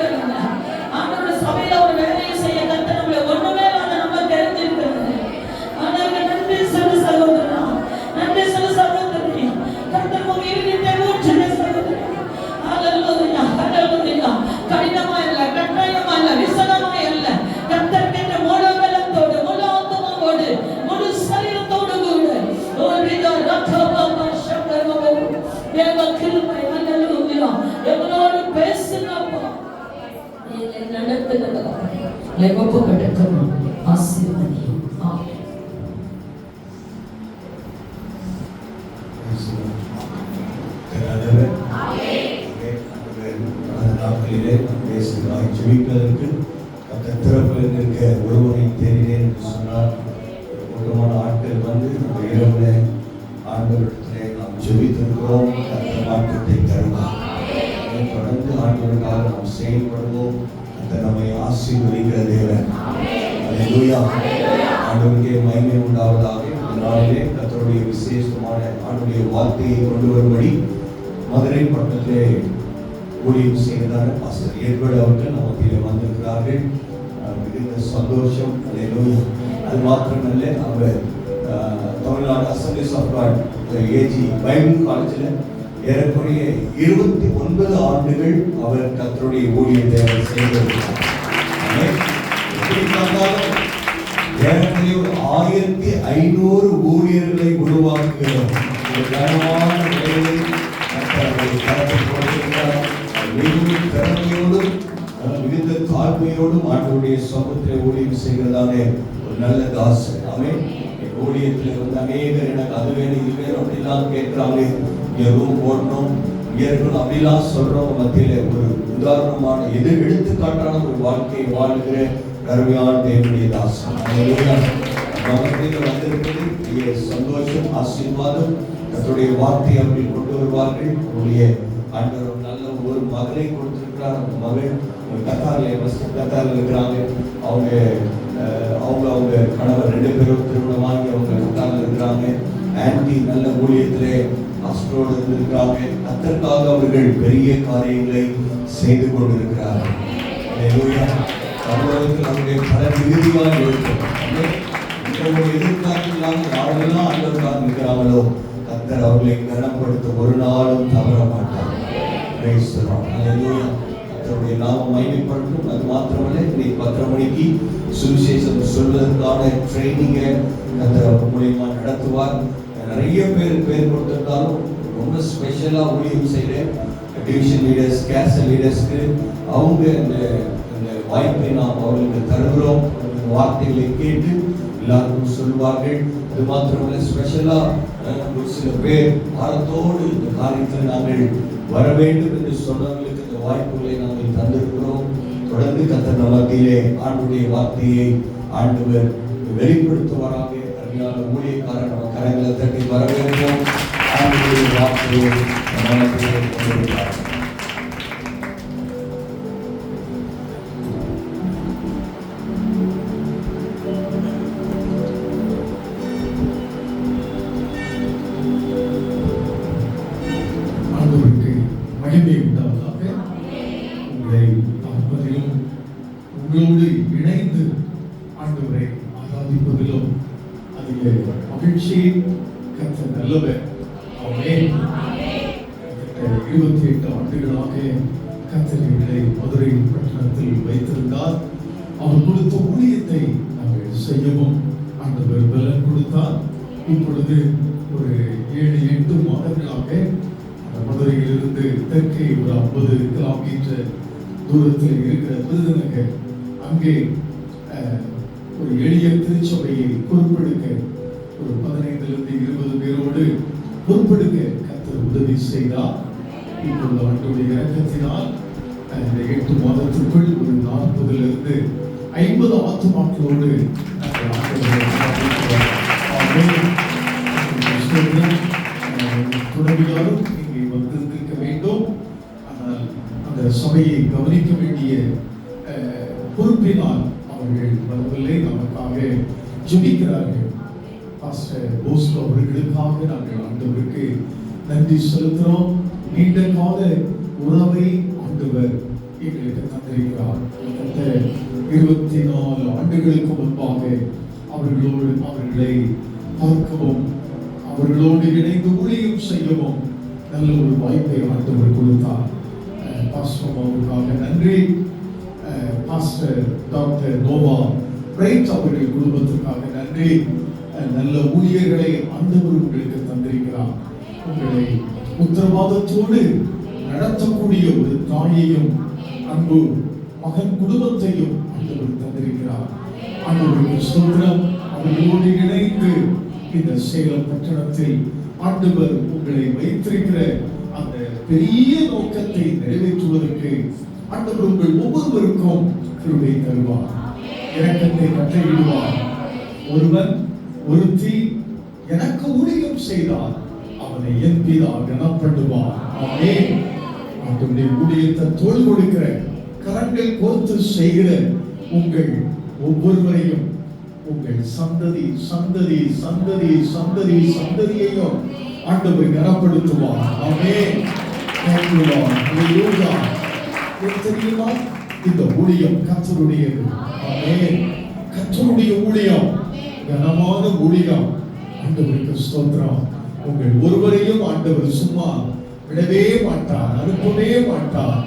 தெரிஞ்சிருக்கிறதுங்க. ஆண்டவருடைய சபையில ஒரு வேலையை செய்ய கர்த்தர் நம்மளை ஒண்ணுமே இல்லாத நம்ம தெரிஞ்சிருக்கிறது. ஆண்டவருக்கு நன்றி சொல்லு சகோதரா, நன்றி சொல்லு சகோதரி. கர்த்தர் உங்க இருதயத்தை ஊற்றுங்க சகோதரி. ஹல்லேலூயா, ஹல்லேலூயா. கடினமா இல்ல, கட்டாயமா இல்ல, விசனமா இல்ல. கர்த்தர்கிட்ட முழு பலத்தோடு, முழு ஆத்துமாவோடு, முழு சரீரத்தோடு கூட ஓரிதா ரத்தபாபா சக்கரமோ தேவ கிருபை. ஹல்லேலூயா. எவனோடு பேசுங்கப்பா, நீங்க நடத்துங்கப்பா. லெவப்பு கடக்கணும் ஆசீர்வதியும். ஆமென். ஜெபிப்பதற்கு திறப்பில் இருக்க ஒருவரை தேடினேன் என்று சொன்னார். கூட்டமான ஆட்கள் வந்து நம்ம இரவுல ஆண்டவரிடத்திலே நாம் ஜெபித்திருக்கிறோம். அந்த மாற்றத்தை தருவார். தொடர்ந்து ஆண்டவருக்காக நாம் செயல்படுவோம். அந்த நம்மை ஆசீர்வதிக்கிற தேவன். அல்லேலூயா. ஆண்டவருக்கே மகிமை உண்டாவதாக. இந்த நாளிலே கர்த்தருடைய விசேஷமான ஆண்டவருடைய வார்த்தையை கொண்டு வரும்படி மதுரை பட்டத்திலே ஊழியம் செய்கிறதான பாஸ்டர் ஏற்படு அவர்கள் நமக்கு வந்திருக்கிறார்கள். மிகுந்த சந்தோஷம். அல்லேலூயா. அது மாத்திரமல்ல, அவர் Tamil Nadu assemblies of God AG Bible காலேஜில் ஏறக்குறைய 29 ஆண்டுகள் அவர் கர்த்தருடைய ஊழியத்தை அவர் செய்திருக்கிறார். ஏறக்குறைய 1500 ஊழியர்களை உருவாக்குகிற ஒரு கனமான வேலையை கர்த்தர் கொடுத்திருக்கிறார். மிகவும் திறமையோடும் மிகுந்த தாழ்மையோடும் ஆண்டவருடைய சமூகத்திலே ஊழியம் செய்கிறதானே ஒரு நல்ல தாசன். ஆமென். ஊழியத்தில் வந்து அநேகர் எனக்கு அது வேணும் இது வேணும் அப்படிலாம் கேட்கிறாங்க. இங்கே ரூம் போடணும், இங்கே இருக்கணும் அப்படிலாம் சொல்றவங்க மத்தியில ஒரு உதாரணமான எடுத்துக்காட்டான ஒரு வாழ்க்கையை வாழ்கிற கருமையான தேவனுடைய தாசன். நமக்கு வந்திருக்கிறது சந்தோஷம், ஆசீர்வாதம். கர்த்தருடைய வார்த்தை அப்படி கொண்டு வருவார்கள். உங்களுடைய ஆண்டவர் நல்ல ஒரு மகளை கொடுத்திருக்கிறார். அந்த மகள் கத்தாரில் இருக்கிறாங்க. அவங்க கணவர் 2 பேரும் திருமணமாகி அவங்க கத்தாரில் இருக்கிறாங்க. ஆன்டி நல்ல ஊழியத்திலே ஹாஸ்டலோடு இருந்திருக்கிறாங்க. கர்த்தருக்காக அவர்கள் பெரிய காரியங்களை செய்து கொண்டிருக்கிறார்கள். அவருடைய பல மிகுதியாக இருக்கிறார்கள். எதிர்காலத்திலாக யாரெல்லாம் ஆண்டவருக்காக இருக்கிறாங்களோ கர்த்தர் அவர்களை கனப்படுத்த ஒரு நாளும் தவற மாட்டார். கர்த்தருடைய நாமம் மகிமைப்படட்டும். அது மாத்திரமல்ல, இன்னைக்கு 10:30 மணிக்கு சுவிசேஷம் சொல்வதற்கான ட்ரைனிங்கை கர்த்தர் மூலியமா நடத்துவார். நிறைய பேர் கொடுத்திருந்தாலும் ரொம்ப ஸ்பெஷலாக ஊழியம் செய்கிற டிவிஷன் லீடர்ஸ், கேசல் லீடர்ஸ்க்கு அவங்க இந்த வாய்ப்பை நாம் அவர்களுக்கு தருகிறோம். வார்த்தைகளை கேட்டு எல்லாருக்கும் சொல்வார்கள். அது மாத்திரமல்ல, ஸ்பெஷலாக ஒரு சில பேர் வாரத்தோடு இந்த காரியத்தில் நாங்கள் வர வேண்டும் என்று சொன்னவர்களுக்கு இந்த வாய்ப்புகளை நாங்கள் தந்திருக்கிறோம். தொடர்ந்து கர்த்தர் மத்தியிலே ஆண்டவருடைய வார்த்தையை ஆண்டவர் வெளிப்படுத்துவாராக. அருமையான ஊழியக்காரர் நம்ம கரங்களை தட்டி வரவேற்போம். ஆண்டவருடைய வார்த்தையை மனதிலே கொண்டு வருவார். மகிமை உண்டாவதாக. உங்களை பார்ப்பதிலும் உங்களோடு இணைந்து ஆண்டவரை ஆராதிப்பதிலும் அதிக மகிழ்ச்சி. கர்த்தர் நல்லவர். ஆமென். 28 ஆண்டுகளாக கர்த்தர் எங்களை மதுரை பட்டணத்தில் வைத்திருந்தார். அவர் கொடுத்த ஊழியத்தை நாங்கள் செய்யவும் ஆண்டவர் பலன் கொடுத்தார். இப்பொழுது ஒரு 7-8 மாதங்களாக மதுரையிலிருந்து தெற்கே ஒரு 50 கிலோமீட்டர் தூரத்தில் இருக்கிற விருதுநகர், அங்கே ஒரு எளிய திருச்சபையை பொறுப்பெடுக்க ஒரு 15-20 பேரோடு பொறுப்பெடுக்க கர்த்தர் உதவி செய்தார். இப்பொழுது அவருடைய இரக்கத்தினால் இந்த 8 மாதத்திற்குள் ஒரு 40-50 ஆத்துமாக்களோடு துறவியாரும் இங்கே வந்திருக்க வேண்டும். ஆனால் அந்த சபையை கவனிக்க வேண்டிய பொறுப்பினால் அவர்கள் வரவில்லை. நமக்காக ஜெபிக்கிறார்கள். பாஸ்டர் போஸ்கோ அவர்களுக்காக நாங்கள் ஆண்டவருக்கு நன்றி செலுத்துகிறோம். நீண்ட கால உறவை ஆண்டவர் எங்களுக்கு தந்திருக்கிறார். 24 ஆண்டுகளுக்கு முன்பாக அவர்களை பார்க்கவும் அவர்களோடு இணைந்து ஊழியம் செய்யவும் நல்ல ஒரு வாய்ப்பை ஆண்டவர் கொடுத்தார். பாஸ்டர் அவர்களுக்காக நன்றி. பாஸ்டர் டாக்டர் நோவா பிரைட் அவர்கள் குடும்பத்திற்காக நன்றி. நல்ல ஊழியர்களை ஆண்டவர் உங்களுக்கு தந்திருக்கிறார். உங்களை உத்தரவாதத்தோடு நடத்தக்கூடிய ஒரு தாயையும் அன்பு மகன் குடும்பத்தையும் ஆண்டவர் தந்திருக்கிறார். ஆண்டவருக்கு ஸ்தோத்திரம். அவர்களோடு இணைந்து இந்த சேலம் பட்டணத்தில் ஆண்டவர் உங்களை வைத்திருக்கிற அந்த பெரிய நோக்கத்தை நிறைவேற்றுவதற்கு ஆண்டவர் உங்கள் ஒவ்வொருவருக்கும் கிருபை தருவார், இரக்கத்தை கட்டளையிடுவார். ஒருவன் ஒருத்தி எனக்கு ஊழியம் செய்தார், அவனை என் பிதா கனப்படுவார். ஆமென். ஆண்டவருடைய ஊழியத்தை தோள் கொடுக்கிற, கரங்கள் கோர்த்து செய்கிற உங்கள் ஒவ்வொருவரையும் உங்கள் சந்ததி சந்ததி சந்ததி சந்ததி சந்ததியையும் ஆண்டவர் கனப்படுத்துவார். ஆமென். ஹல்லேலூயா. தெரியுமா, இந்த ஊழியம் கர்த்தருடையது. ஆமென். கர்த்தருடைய ஊழியம் கனமான ஊழியம். ஆண்டவருக்கு ஸ்தோத்திரம். உங்கள் ஒருவரையும் ஆண்டவர் சும்மா விடவே மாட்டார், அனுப்பவே மாட்டார்.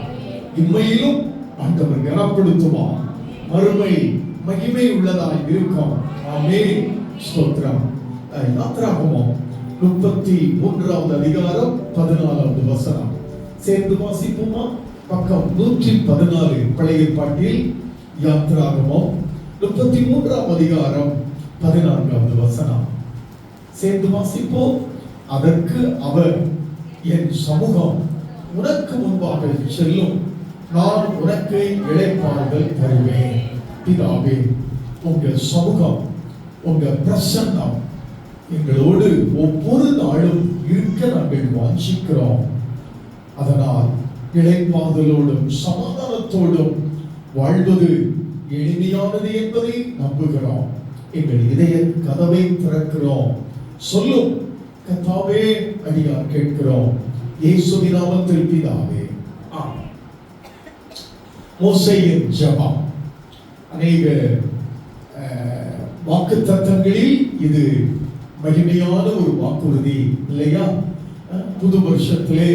இம்மையிலும் ஆண்டவர் கனப்படுத்துவார். மறுமை மகிமை உள்ளதாய் இருக்கும். ஆமென். ஸ்தோத்திரம். யாத்திராகமம் 33வது அதிகாரம் 14வது வசனம் சேர்ந்து வாசிப்போமா? பக்கம் 114 பழைய ஏற்பாட்டில் யாத்திராகமம் 33ஆம் அதிகாரம் 14வது வசனம் சேர்ந்து வாசிப்போம். அதற்கு அவர், என் சமூகம் உனக்கு முன்பாக செல்லும், நான் உனக்கு இளைப்பாறுதல் தருவேன். பிதாவே, உங்க சமூகம், உங்க பிரசன்னம் எங்களோடு ஒவ்வொரு நாளும் இருக்க நாங்கள் வாஞ்சிக்கிறோம். அதனால் இளைப்பாறுதலோடும் சமாதானத்தோடும் வாழ்வது எளிமையானது என்பதை நம்புகிறோம். எங்கள் இதய கதவை திறக்கிறோம். சொல்லும் கர்த்தாவே, அடியார் கேட்கிறோம். இயேசுவின் நாமத்தில் பிதாவே. மோசேயின் ஜெபம். அநேக வாக்குத்தத்தங்களில் இது மகிமையான ஒரு வாக்குறுதி இல்லையா? புது வருஷத்திலே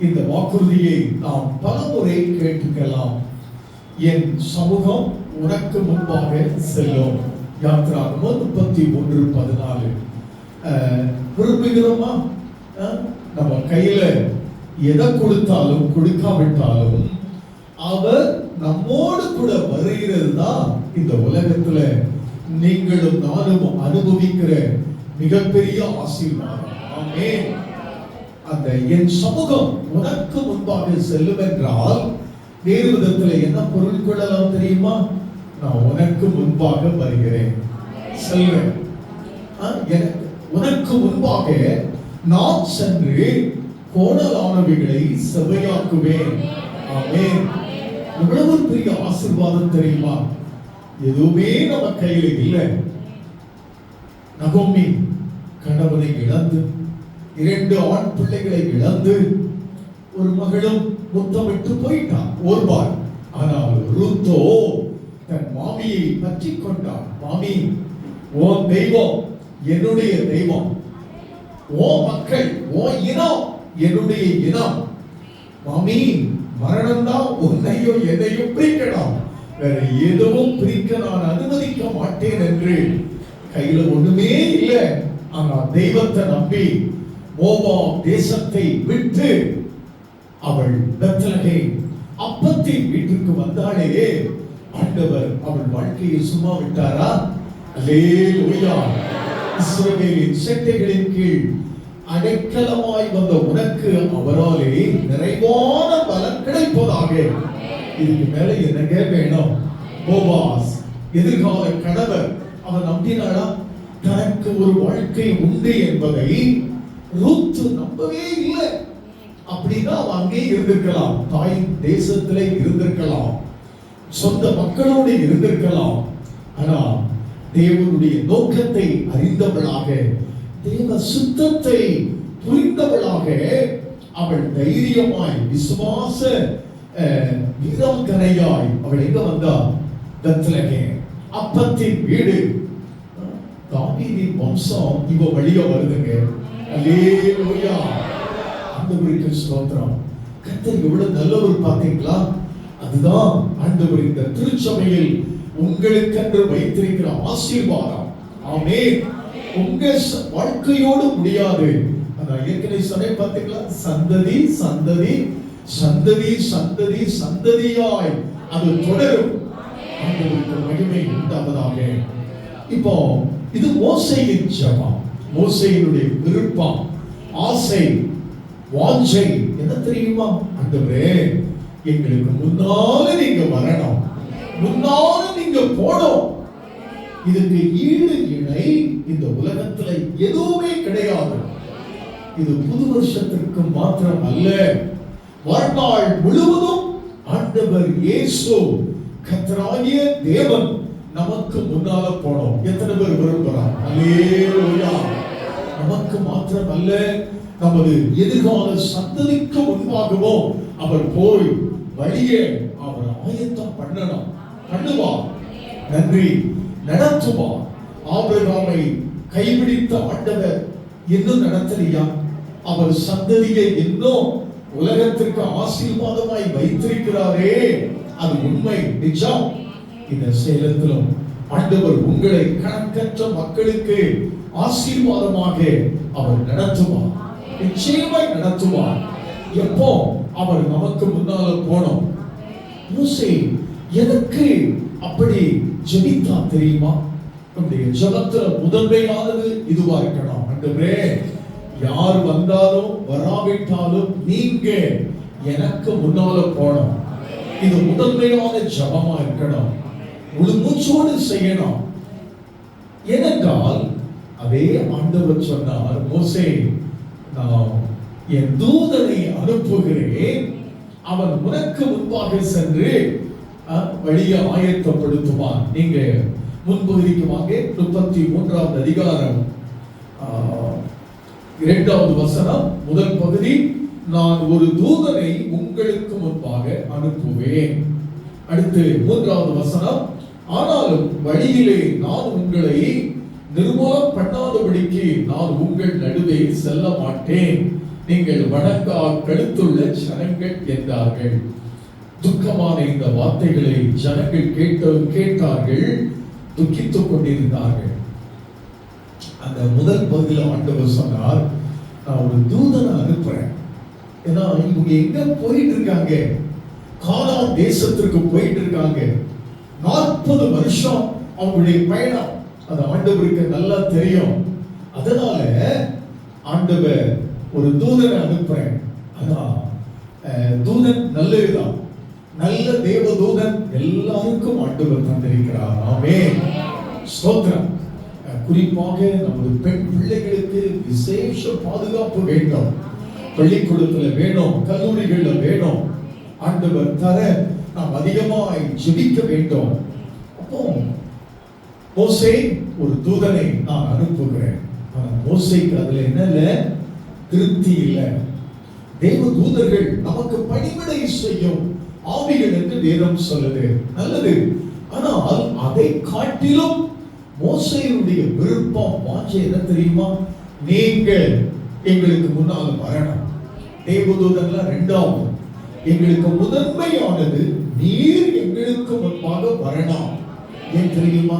இந்த வாக்குறுதியை நாம் பலமுறை கேட்டுக்கலாம். என் சமூகம் உனக்கு முன்பாக செல்லும். யாத்திராகமம் 33:14. விரும்புகிறோமா? நம்ம கையில எதை கொடுத்தாலும் கொடுக்காவிட்டாலும் அவர் நம்மோடு கூட வருகிறது தான் இந்த உலகத்துல நீங்களும் நானும் அனுபவிக்கிற மிகப்பெரிய ஆசீர்வாதம். ஆமென். அந்த என் சமூகம் உனக்கு முன்பாக செல்லும் என்றால் வேறு விதத்துல என்ன பொருள் கொள்ளலாம் தெரியுமா? நான் உனக்கு முன்பாக வருகிறேன், செல்வேன். உனக்கு முன்பாக நான் சென்று கோணலானவைகளை செவ்வையாக்குவேன். ஆமென். எவ்வளவு பெரிய ஆசீர்வாதம் தெரியுமா? எதுவுமே நம்ம கையில இல்லை. நகோமி கணவனை இழந்து 2 ஆண் பிள்ளைகளை இழந்து ஒரு மகளும் முத்தமிட்டு போயிட்டான் ஒருபார். ஆனால் ரூத்தோ தன் மாமியை பற்றி கொண்டான். மாமி, உன் தெய்வம் என்னுடைய தெய்வம். ஓ மக்கள், ஓ இனம் என்னுடைய இனம். மாமி, மரணம் தான் உன்னையும் என்னையும் பிரிக்கணும், வேற எதுவும் பிரிக்க நான் அனுமதிக்க மாட்டேன் என்று. கையில ஒண்ணுமே இல்லை, ஆனா தெய்வத்தை நம்பி மோவாப் தேசத்தை விட்டு அவள் பெத்லகேம் அப்பத்தின் வீட்டுக்கு வந்தாளே, ஆண்டவர் அவள் வாழ்க்கையை சும்மா விட்டாரா? அல்லேலூயா. இஸ்ரவேலின் செட்டைகளின் கீழ் அடைக்கலமாய் வந்த உனக்கு அவராலே நிறைவான பலன் கிடைப்பதாக. இதுக்கு மேல என்னங்க வேணும்? போவாஸ் எதிர்கால கணவர், அவன் நம்பினாளா? தனக்கு ஒரு வாழ்க்கை உண்டு என்பதை ரூத் நம்பவே இல்லை. அப்படின்னா அவன் அங்கே இருந்திருக்கலாம், தாய் தேசத்திலே இருந்திருக்கலாம், சொந்த மக்களோடு இருந்திருக்கலாம். ஆனா தேவனுடைய நோக்கத்தை அறிந்தவளாக, தேவ சுத்தத்தை புரிந்தவளாக அவள் தைரியமாய் விசுவாச வீராங்கனையாய் அவள் எங்க வந்தா? பெத்லகேம் அப்பத்தின் வீடு. தாவீதின் வம்சம் இவ வழியா வருதுங்க. அல்லேலூயா. ஆண்டவருக்கு ஸ்தோத்திரம். கர்த்தர் எவ்வளவு நல்லவர் பாத்தீங்களா? அதுதான் ஆண்டவர் இந்த திருச்சபையில் உங்களுக்கென்று வைத்திருக்கிற ஆசீர்வாதம். ஆமென். உங்க வாழ்க்கையோடு முடியாது. நான் ஏற்கனவே சொன்னேன் பாத்தீங்களா? சந்ததி சந்ததி சந்ததி சந்ததி சந்ததியாய் அது தொடரும். ஆண்டவருக்கு மகிமை உண்டாவதாக. இப்போ இது மோசேயின் ஜெபம், மோசேயினுடைய விருப்பம், ஆசை, வாஞ்சை என்ன தெரியுமா? ஆண்டவரே, எங்களுக்கு முன்னால நீங்க வரணும், முன்னால நீங்க போனோம். இதுக்கு ஈடு இணை இந்த உலகத்துல எதுவுமே கிடையாது. இது புது வருஷத்திற்கு மாத்திரம் அல்ல, வாழ்நாள் முழுவதும் ஆண்டவர் இயேசு கர்த்தராகிய தேவன் நமக்கு முன்னால போனோம். எத்தனை பேர் விரும்புறார்? அல்லேலூயா. நமக்கு மாத்திரம் அல்ல, நமது எதிர்கால சந்ததிக்கு முன்பாகவோ அவர் போய் வழியே அவர் ஆயத்தம் பண்ணணும், பண்ணுவார். நன்றி, நடத்துவார். ஆபிரகாமை கைபிடித்த ஆண்டவர் இன்னும் நடத்தலையா? அவர் சந்ததியை இன்னும் உலகத்திற்கு ஆசீர்வாதமாய் வைத்திருக்கிறாரே, அது உண்மை, நிஜம். இந்த சேலத்திலும் ஆண்டவர் உங்களை கணக்கற்ற மக்களுக்கு ஆசீர்வாதமாக அவர் நடத்துவார், நிச்சயமாய் நடத்துவார். எப்போ? அவர் நமக்கு முன்னால போனோம். மோசே எதற்கு அப்படி ஜெபித்தா தெரியுமா? நம்முடைய ஜெபத்துல முதன்மையானது இதுவா இருக்கணும். ஆண்டவரே, யார் வந்தாலும் வராவிட்டாலும் நீங்க எனக்கு முன்னால போனோம். இது முதன்மையான ஜெபமா இருக்கணும். முழு மூச்சோடு செய்யணும். ஏனென்றால் அதே ஆண்டவர் சொன்னார், மோசே, நான் என் தூதனை அனுப்புகிறேன், அவன் உனக்கு முன்பாக சென்று வழியை ஆயத்தப்படுத்துவான். நீங்க முன்பகுதிக்கு வாங்க. 33வது அதிகாரம் 2வது வசனம், முதல் பகுதி. நான் ஒரு தூதனை உங்களுக்கு முன்பாக அனுப்புவேன். அடுத்து 3வது வசனம், ஆனாலும் வழியிலே நான் உங்களை நிர்மூலம் பண்ணாதபடிக்கு நான் உங்கள் நடுவே செல்ல மாட்டேன், நீங்கள் வணங்கா கழுத்துள்ள ஜனங்கள் என்றார்கள். துக்கமான இந்த வார்த்தைகளை ஜனங்கள் கேட்டார்கள், துக்கித்துக் கொண்டிருந்தார்கள். அந்த முதல் பகுதியில் ஆண்டவர் சொன்னார், நான் ஒரு தூதனை அனுப்புறேன். ஏன்னா இவங்க எங்க போயிட்டு இருக்காங்க? கானான் தேசத்திற்கு போயிட்டு இருக்காங்க. 40 வருஷம் அவங்களுடைய பயணம். அது ஆண்டவருக்கு நல்லா தெரியும். அதனால ஆண்டவர் ஒரு தூதனை அனுப்புறேன். அதான் தூதன் நல்லதுதான், நல்ல தேவ தூதன் எல்லாருக்கும் ஆண்டவர் தந்திருக்கிறார். ஆமென், ஸ்தோத்திரம். குறிப்பாக நமது பெண் பிள்ளைகளுக்கு விசேஷ பாதுகாப்பு வேண்டும். பள்ளிக்கூடத்துல வேணும், கல்லூரிகள்ல வேணும். ஆண்டவர் தர நாம் அதிகமாய் ஜெபிக்க வேண்டும். அப்போ மோசே, ஒரு தூதனை நான் அனுப்புகிறேன். ஆனா மோசேக்கு அதுல என்ன திருப்தி இல்லை. தேவ தூதர்கள் நமக்கு பணிவிடை செய்யும் ஆவிகள் என்று வேதம் சொல்லுது, நல்லது. ஆனால் அதை காட்டிலும் மோசேயுடைய விருப்பம் வாஞ்சை என்ன தெரியுமா? நீங்க எங்களுக்கு முன்னால் வரணும். தேவதூதன்லாம் ரெண்டாவது. எங்களுக்கு முதன்மையானது நீர் எங்களுக்கு முன்பாக வரணும். ஏன் தெரியுமா?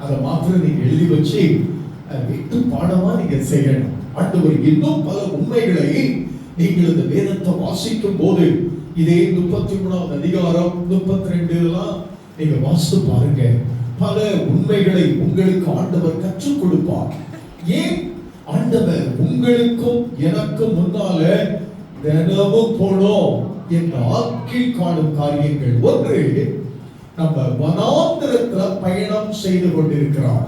அதை மாத்திரம் நீங்க எழுதி வச்சு வீட்டு பாடமா நீங்க செய்யணும். ஆண்டவர் இன்னும் பல உண்மைகளை நீங்கள் இந்த வேதத்தை வாசிக்கும் போது, இதே 33வது அதிகாரம் 32 எல்லாம் நீங்க வாசித்து பாருங்க. பல உண்மைகளை உங்களுக்கு ஆண்டவர் கற்றுக் கொடுப்பார். ஏன்? ஆண்டவர் உங்களுக்கும் எனக்கும் முன்னால தினமும் போனோம் என்ற ஆக்கில் காணும் காரியங்கள். ஒன்று, நம்ம வனாந்திரத்துல பயணம் செய்து கொண்டிருக்கிறோம்.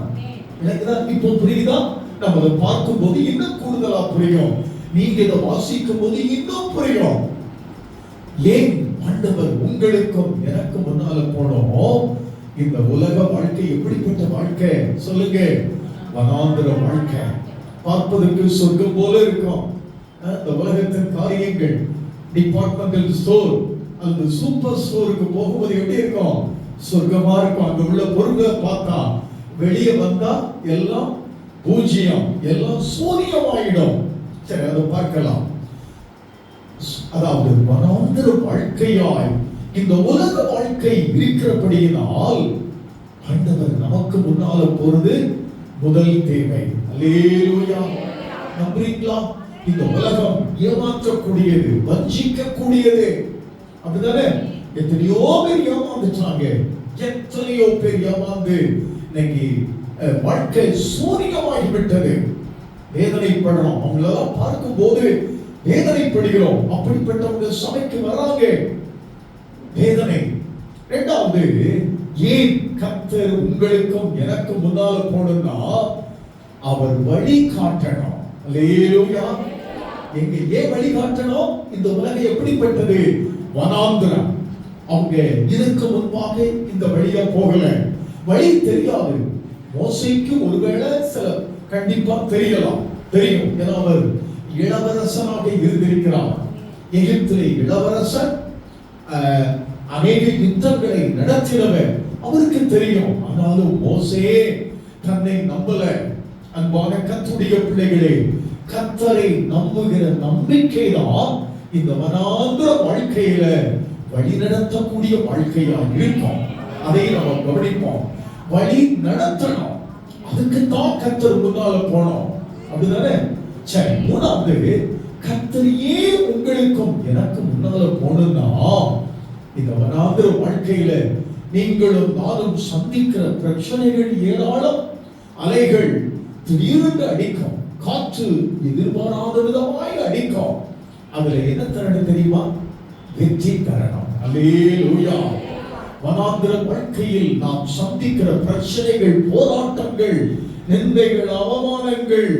எனக்கு தான் இப்போ புரியுதா? நம்ம அதை பார்க்கும் போது இன்னும் கூடுதலா புரியும். நீங்க இதை வாசிக்கும் போது இன்னும் புரியும். ஏன் ஆண்டவர் உங்களுக்கும் எனக்கு முன்னால போனோம்? இந்த உலக வாழ்க்கை எப்படிப்பட்ட வாழ்க்கை சொல்லுங்க? வனாந்திர வாழ்க்கை. பார்ப்பதற்கு சொர்க்கம் போல இருக்கும். இந்த உலகத்தின் காரியங்கள், டிபார்ட்மெண்டல் ஸ்டோர் அல்லது சூப்பர் ஸ்டோருக்கு போகும்போது எப்படி இருக்கும்? சொர்க்கமா இருக்கும். அங்க உள்ள பொருட்களை பார்த்தா வெளியே வந்தா எல்லாம் பூஜ்ஜியம், எல்லாம் சூரியமாயிடும். சரி, அதை பார்க்கலாம். அதாவது வனாந்திர வாழ்க்கையாய் இந்த உலக வாழ்க்கை இருக்கிறபடியினால் ஆண்டவர் நமக்கு முன்னால போறது முதல் தேவை. அல்லேலூயா. நம்புறீங்களா? இந்த உலகம் ஏமாற்றக்கூடியது, வஞ்சிக்கக்கூடியது. அப்படிதானே? எத்தனையோ பேர் ஏமாந்துட்டாங்க. எத்தனையோ பேர் ஏமாந்து இன்னைக்கு வாழ்க்கை சூரியமாகி விட்டது. வேதனைப்படுறோம். அவங்களெல்லாம் பார்க்கும் போது வேதனைப்படுகிறோம். அப்படிப்பட்டவங்க சபைக்கு வராங்க. வேதனை. இரண்டாவது, ஏன் கர்த்தர் உங்களுக்கும் எனக்கு முன்னால போனா அவர் வழி காட்டணும். அல்லேலூயா. எங்க ஏன் வழி காட்டணும்? இந்த உலகம் எப்படிப்பட்டது? வனாந்திரம். அவங்க இதற்கு முன்பாக இந்த வழியா போகல, வழி தெரியாது. மோசேக்கு ஒருவேளை சில கண்டிப்பா தெரியலாம், தெரியும். ஏன்னா அவர் இளவரசனாக இருந்திருக்கிறார். எகிப்திலே இளவரசன், அநேக யுத்தங்களை நடத்தினவர், அவருக்கு தெரியும். ஆனாலும் மோசே தன்னை நம்பல. அன்பான கர்த்தருடைய பிள்ளைகளே, கர்த்தரை நம்புகிற நம்பிக்கை தான் இந்த வனாந்திர வாழ்க்கையில வழி நடத்தக்கூடிய வாழ்க்கையா இருக்கும். அதை நம்ம கவனிப்போம். வழி நடத்தணும். அதுக்கு தான் கர்த்தர் முன்னால போனோம். அப்படிதானே? சரி, மூணாவது, கர்த்தரையே உங்களுக்கும் எனக்கு முன்னால போனா இந்த வனாந்திர வாழ்க்கையில நீங்களும் நானும் சந்திக்கிற பிரச்சனைகள் ஏராளம். அலைகள் திடீரென்று அடிக்கும், காற்று எதிர்பாராத விதமாய் அடிக்கும். அதுல என்ன தரணும் தெரியுமா? வெற்றி தரணும். அல்லேலூயா. வனாந்திர வாழ்க்கையில் நாம் சந்திக்கிற பிரச்சனைகள், போராட்டங்கள், நிந்தைகள், அவமானங்கள்,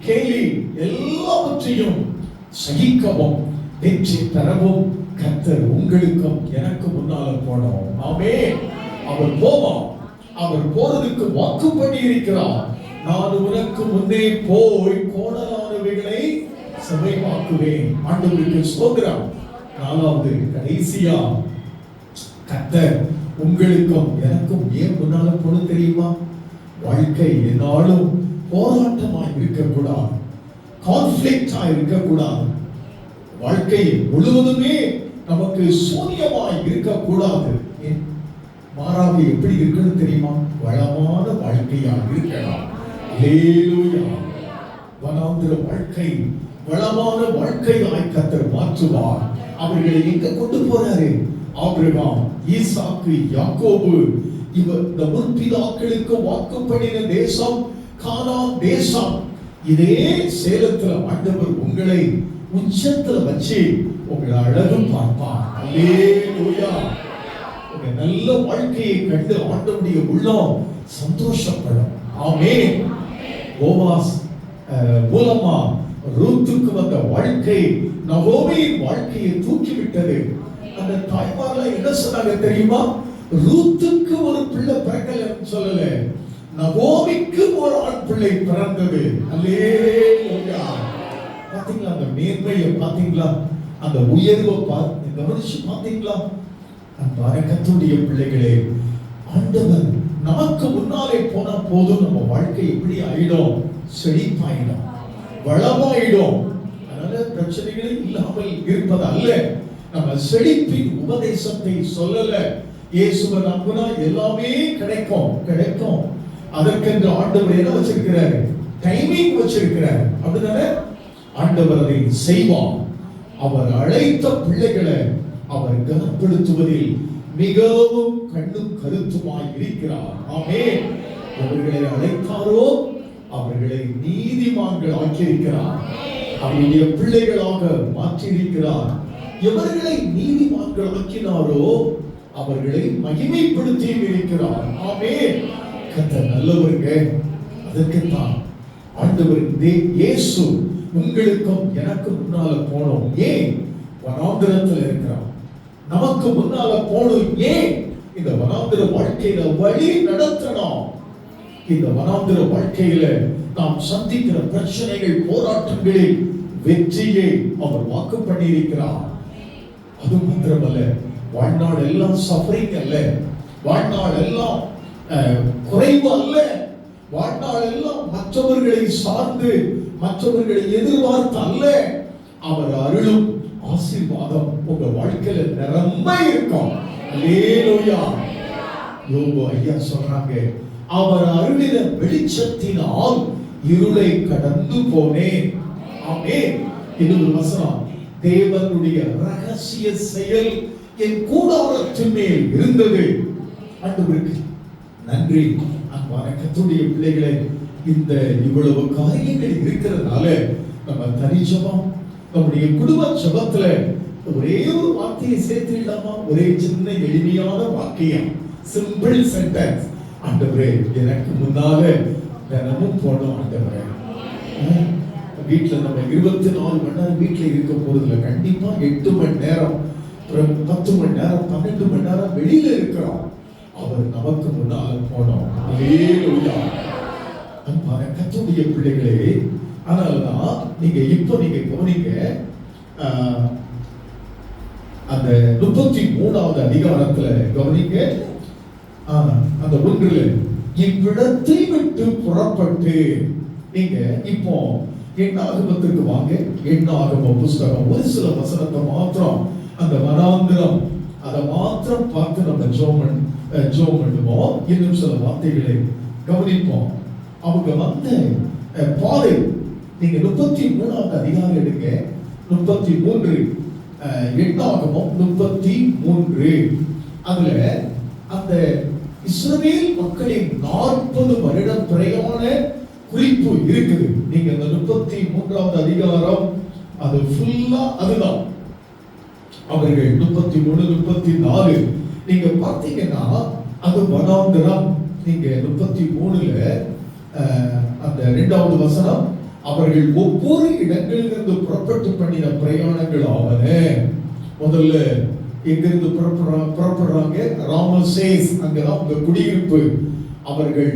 கேலி எல்லாவற்றையும் சகிக்கவும் வெற்றி பெறவும் கர்த்தர் உங்களுக்கும் எனக்கு முன்னால போனோம். ஆமென். அவர் போவார். அவர் போறதுக்கு வாக்கு பண்ணி இருக்கிறார். நான் உனக்கு முன்னே போய் கோணலானவைகளை செவையாக்குவேன். ஆண்டவருக்கு ஸ்தோத்திரம். நாலாவது, கடைசியா, கர்த்தர் உங்களுக்கும் எனக்கும் ஏன் முன்னால போன தெரியுமா? வாழ்க்கை என்னாலும் போராட்டமாய் இருக்கக்கூடாது, கான்ஃபிளிக்டா இருக்கக்கூடாது. வாழ்க்கை முழுவதுமே நமக்கு சூரியமாய் இருக்கக்கூடாது. மாறாக எப்படி இருக்கணும் தெரியுமா? வளமான வாழ்க்கையாக இருக்கலாம். அல்லேலூயா. வனாந்திர வாழ்க்கை வளமான வாழ்க்கையாய் கர்த்தர் மாற்றுவார். அவர்களை எங்க கொண்டு போறாரு? ஆபிரகாம், ஈசாக்கு, யாக்கோபு, இந்த முற்பிதாக்களுக்கு வாக்கு பண்ணின தேசம் கானான் தேசம். இதே சேலத்துல ஆண்டவர் உங்களை உச்சத்துல வச்சு உங்களை அழகு பார்ப்பார். அல்லேலூயா. உங்க நல்ல வாழ்க்கையை கண்டு ஆண்டவருடைய உள்ளம் சந்தோஷப்படும். ஆமென். போவாஸ் மூலமா ரூத்துக்கு வந்த வாழ்க்கை நகோமியின் வாழ்க்கையை தூக்கிவிட்டது. அந்த தாய்மார்கள் என்ன சொன்னாங்க தெரியுமா? ரூத்துக்கு ஒரு பிள்ளை பிறக்கலன்னு சொல்லல, நகோமிக்கு ஒரு ஆண் பிள்ளை பிறந்தது. அல்லேலூயா. பாத்தீங்களா? அந்த நேர்மையை பாத்தீங்களா? அந்த உயர்வை கவனிச்சு பாத்தீங்களா? அன்பான கர்த்தருடைய பிள்ளைகளே, ஆண்டவர் நமக்கு முன்னாலே போனா போதும் நம்ம வாழ்க்கை எப்படி ஆயிடும்? செழிப்பாயிடும், வளமாயிடும். அதனால பிரச்சனைகளே இல்லாமல் இருப்பது அல்ல. நம்ம செழிப்பின் உபதேசத்தை சொல்லல. இயேசுவை நம்பினா எல்லாமே கிடைக்கும். அதற்கென்று ஆண்டவர் என்ன வச்சிருக்கிறாரு? டைமிங் வச்சிருக்கிறார். அப்படிதானே? ஆண்டவர் அதை செய்வார். அவர் அழைத்த பிள்ளைகளை அவர் கனப்படுத்துவதில் மிகவும் கண்ணும் கருத்துமாய் இருக்கிறார். ஆமென். அவர்களை அழைத்தாரோ அவர்களை நீதிமான்கள் ஆக்கியிருக்கிறார். அவருடைய பிள்ளைகளாக மாற்றியிருக்கிறார். எவர்களை நீதிமான்கள் ஆக்கினாரோ அவர்களை மகிமைப்படுத்தி இருக்கிறார். ஆமென். கர்த்தர் நல்லவருங்க. அதற்குத்தான் ஆண்டவர் இயேசு உங்களுக்கும் எனக்கு முன்னால போனோம். ஏன்? வனாந்திரத்தில் இருக்கிறார். நமக்கு முன்னால போனோம். ஏன்? இந்த வனாந்திர வாழ்க்கையில வழி நடத்தணும். இந்த வனாந்திர வாழ்க்கையில நாம் சந்திக்கிற பிரச்சனைகள், போராட்டங்களில் வெற்றியை அவர் வாக்கு பண்ணியிருக்கிறார். அது மாத்திரமல்ல, வாழ்நாள் எல்லாம் சஃபரிங் அல்ல, வாழ்நாள் எல்லாம் குறைவு அல்ல, வாழ்நாள் எல்லாம் மற்றவர்களை சார்ந்து மற்றவர்களை எதிர்பார்த்து அல்ல. அவர் அருளும் ஆசீர்வாதம் உங்க வாழ்க்கையில நிரம்ப இருக்கும். அல்லேலூயா. யோபு ஐயா சொல்றாங்க, அவர் அருளின வெளிச்சத்தினால் இருளை கடந்து போனேன். ஆமென். இன்னொரு வசனம், தேவனுடைய ரகசிய செயல் என் கூடாரத்தின் மேல் இருந்தது. ஆண்டவருக்கு நன்றி. அன்பான கர்த்தருடைய பிள்ளைகளே, இந்த இவ்வளவு காரியங்கள் இருக்கிறதுனால நம்ம தனிச்சபம் நம்முடைய குடும்ப ஜபத்துல ஒரே ஒரு வார்த்தையை சேர்த்துடலாமா? ஒரே சின்ன எளிமையான வாக்கியம், சிம்பிள் சென்டென்ஸ். ஆண்டவரே, எனக்கு முன்னால தினமும் போனோம். ஆண்டவரே, வீட்டுல நம்ம 24 மணி நேரம் வீட்டுல இருக்க போறதுல கண்டிப்பா 8 மணி நேரம், 10 மணி நேரம், 12 மணி நேரம் வெளியில இருக்கிறோம். அவர் நமக்கு முன்னால போனோம். அல்லேலூயா. அன்பான கர்த்தருடைய பிள்ளைகளே, அதனாலதான் நீங்க கவனிங்க, அந்த 33வது அதிகாரத்துல கவனிங்க, அந்த 1 இவ்விடத்தை விட்டு புறப்பட்டு, நீங்க இப்போ எண்ணாகமத்திற்கு வாங்க. எண்ணாகம புஸ்தகம் ஒரு சில வசனத்தை மாத்திரம், அந்த வனாந்திரம் அதை மாத்திரம் பார்த்து நம்ம ஜோம் பண்ணுவோம். இன்னும் சில வார்த்தைகளை கவனிப்போம். அவங்க வந்த பாதை, நீங்க 33வது அதிகாரம் எடுங்க. 33 எண்ணாகமம் 33. அதுல அந்த இஸ்ரவேல் மக்களின் 40 வருட பிரயாண குறிப்பு இருக்குது. நீங்க அந்த 33வது அதிகாரம் அது ஃபுல்லா அதுதான். அவர்கள் 33, 34 நீங்க பார்த்தீங்கன்னா அது வனாந்திரம். நீங்க 33ல அந்த 2வது வசனம், அவர்கள் ஒவ்வொரு இடங்களிலிருந்து புறப்பட்டு பண்ணின பிரயாணங்கள் ஆவன. முதல்ல எங்கிருந்து புறப்படுறாங்க? ராமசேஸ், அங்கதான் உங்க குடியிருப்பு. அவர்கள்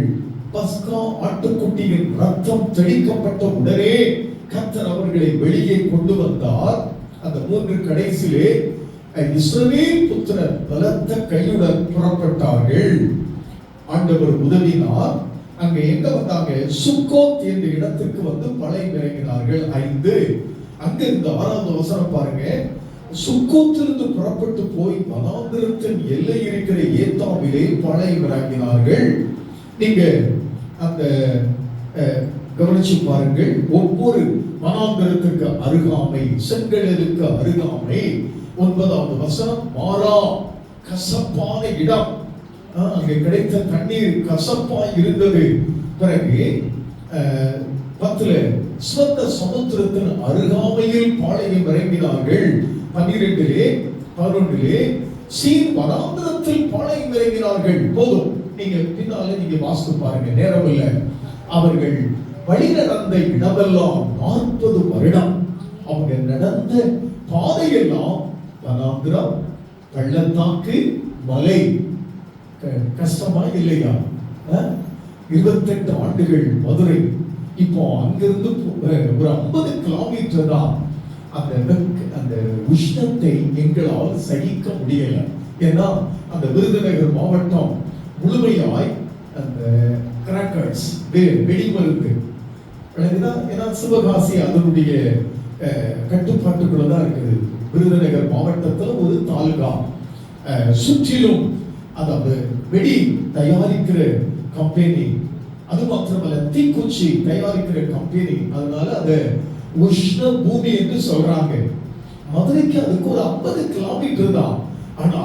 பஸ்கா ஆட்டுக்குட்டியின் ரத்தம் தெளிக்கப்பட்ட உடனே கர்த்தர் அவர்களை வெளியே கொண்டு வந்தார். அந்த 3 கடைசியிலே இஸ்ரவேல் புத்திரர் பலத்த கையுடன் புறப்பட்டார்கள். ஆண்டவர் உதவினார். அங்க எங்க வந்தாங்க? சுக்கோத் என்ற இடத்துக்கு வந்து பாளையம் இறங்கினார்கள். 5 அங்க இந்த 6வது வசனம் பாருங்க. சுக்கோத்திலிருந்து புறப்பட்டு போய் வனாந்திரத்தின் எல்லை இருக்கிற ஏத்தாமிலே பாளையம் இறங்கினார்கள். நீங்க அந்த கவனிச்சு பாருங்கள். ஒவ்வொரு வனாந்திரத்திற்கு அருகாமை, செங்கடலுக்கு அருகாமை. 9வது வசனம், மாறா கசப்பான இடம். அங்கே கிடைத்த தண்ணீர் கசப்பாய் இருந்தது. பிறகு 10ல ஸ்வத்த சமுத்திரத்தின் அருகாமையில் பாளையம் இறங்கினார்கள். 12லே 11லே சீன் வனாந்திரத்தில் பாளையம் இறங்கினார்கள். போதும், நீங்க பின்னால நீங்க வாசித்து பாருங்க, நேரம் இல்லை. அவர்கள் வழி நடந்த இடமெல்லாம் 40 வருடம். அவங்க நடந்த பாதையெல்லாம் வனாந்திரம், பள்ளத்தாக்கு, மலை. கஷ்டமா இல்லையா? 28 ஆண்டுகள் மதுரை. இப்போ அங்கிருந்து ஒரு 50 கிலோமீட்டர் தான். அந்த உஷ்ணத்தை எங்களால் சகிக்க முடியல. ஏன்னா அந்த விருதுநகர் மாவட்டம் முழுமையாய் அந்த கிராக்கர்ஸ் வெடிமருந்து விளங்குதா? ஏன்னா சிவகாசி அதனுடைய கட்டுப்பாட்டுக்குள்ள தான் இருக்குது. விருதுநகர் மாவட்டத்தில் ஒரு தாலுகா சுற்றிலும் அதாவது வெடி தயாரிக்கிற கம்பெனி, அது மாத்திரமல்ல தீக்குச்சி தயாரிக்கிற கம்பெனி. அதனால அதை உஷ்ண பூமி என்று சொல்றாங்க. மதுரைக்கு அதுக்கு ஒரு 50 கிலோமீட்டர் தான். ஆனா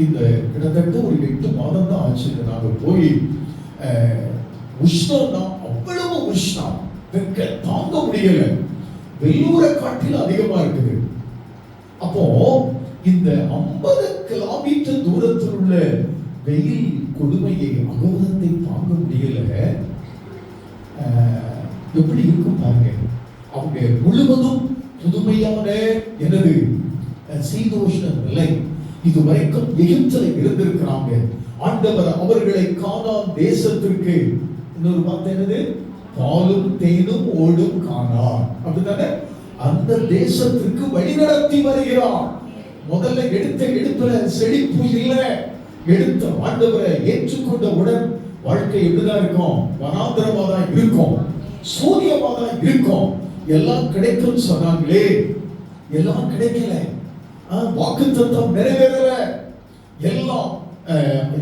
இந்த கிட்டத்தட்ட ஒரு 8 மாதம் தான் ஆச்சு நாங்க போய். உஷ்ணம்னா அவ்வளவு உஷ்ணம், வெக்க தாங்க முடியல. வெள்ளூரை காட்டில் அதிகமா இருக்குது. அப்போ இந்த 50 கிலோமீட்டர் தூரத்தில் உள்ள வெயில் கொடுமையை, அகோரத்தை தாங்க முடியல. எப்படி இருக்கும் பாருங்க. அவங்க முழுவதும் புதுமையான எனது சீதோஷ்ண நிலை. இதுவரைக்கும் எகிப்தில் இருந்திருக்கிறாங்க. ஆண்டவர் அவர்களை கானான் தேசத்திற்கு, இன்னொரு வார்த்தை என்னது, பாலும் தேனும் ஓடும் கானான், அப்படித்தானே, அந்த தேசத்திற்கு வழிநடத்தி வருகிறார். முதல்ல எடுப்புல செழிப்பு இல்லை. எடுத்த ஆண்டவரை ஏற்றுக்கொண்டவுடன் வாழ்க்கை எப்படிதான் இருக்கும்? வனாந்திரமா தான் இருக்கும், சூரியமா தான் இருக்கும். எல்லாம் கிடைக்கும் சொன்னாங்களே, எல்லாம் கிடைக்கல. வாக்குத்தத்தம் நிறைவேறல.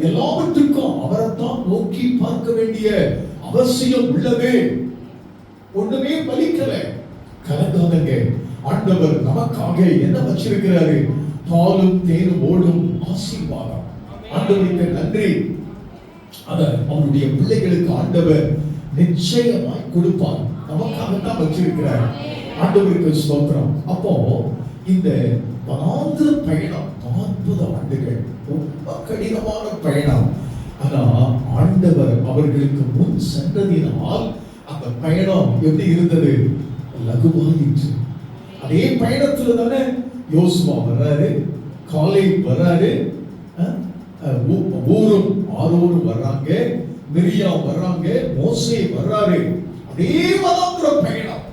எல்லாவற்றுக்கும் அவரைத்தான் நோக்கி பார்க்க வேண்டிய அவசியம் உள்ளது. ஒண்ணுமே பலிக்கல. கலந்தாதங்க. ஆண்டவர் நமக்காக என்ன வச்சிருக்கிறாரு? பாலும் தேனும் ஓடும் ஆசீர்வாதம். ஆண்டவருக்கு நன்றி. அத அவருடைய பிள்ளைகளுக்கு ஆண்டவர் நிச்சயமாய் கொடுப்பார். நமக்காக தான் வச்சிருக்கிறார். ஆண்டவருக்கு ஸ்தோத்திரம். அப்போ இந்த வனாந்திர பயணம் 40 ஆண்டுகள் ரொம்ப கடினமான பயணம். ஆனா ஆண்டவர் அவர்களுக்கு முன் சென்றதினால் அந்த பயணம் எப்படி இருந்தது? லகுவாயிற்று. அதே பயணத்துல தானே யோசுவா வர்றாரு, காலேப் வர்றாரு, ஊரும் ஆரோனும் வர்றாங்க, மிரியாம் வர்றாங்க, மோசே வர்றாரு. அதே வனாந்திர பயணம்.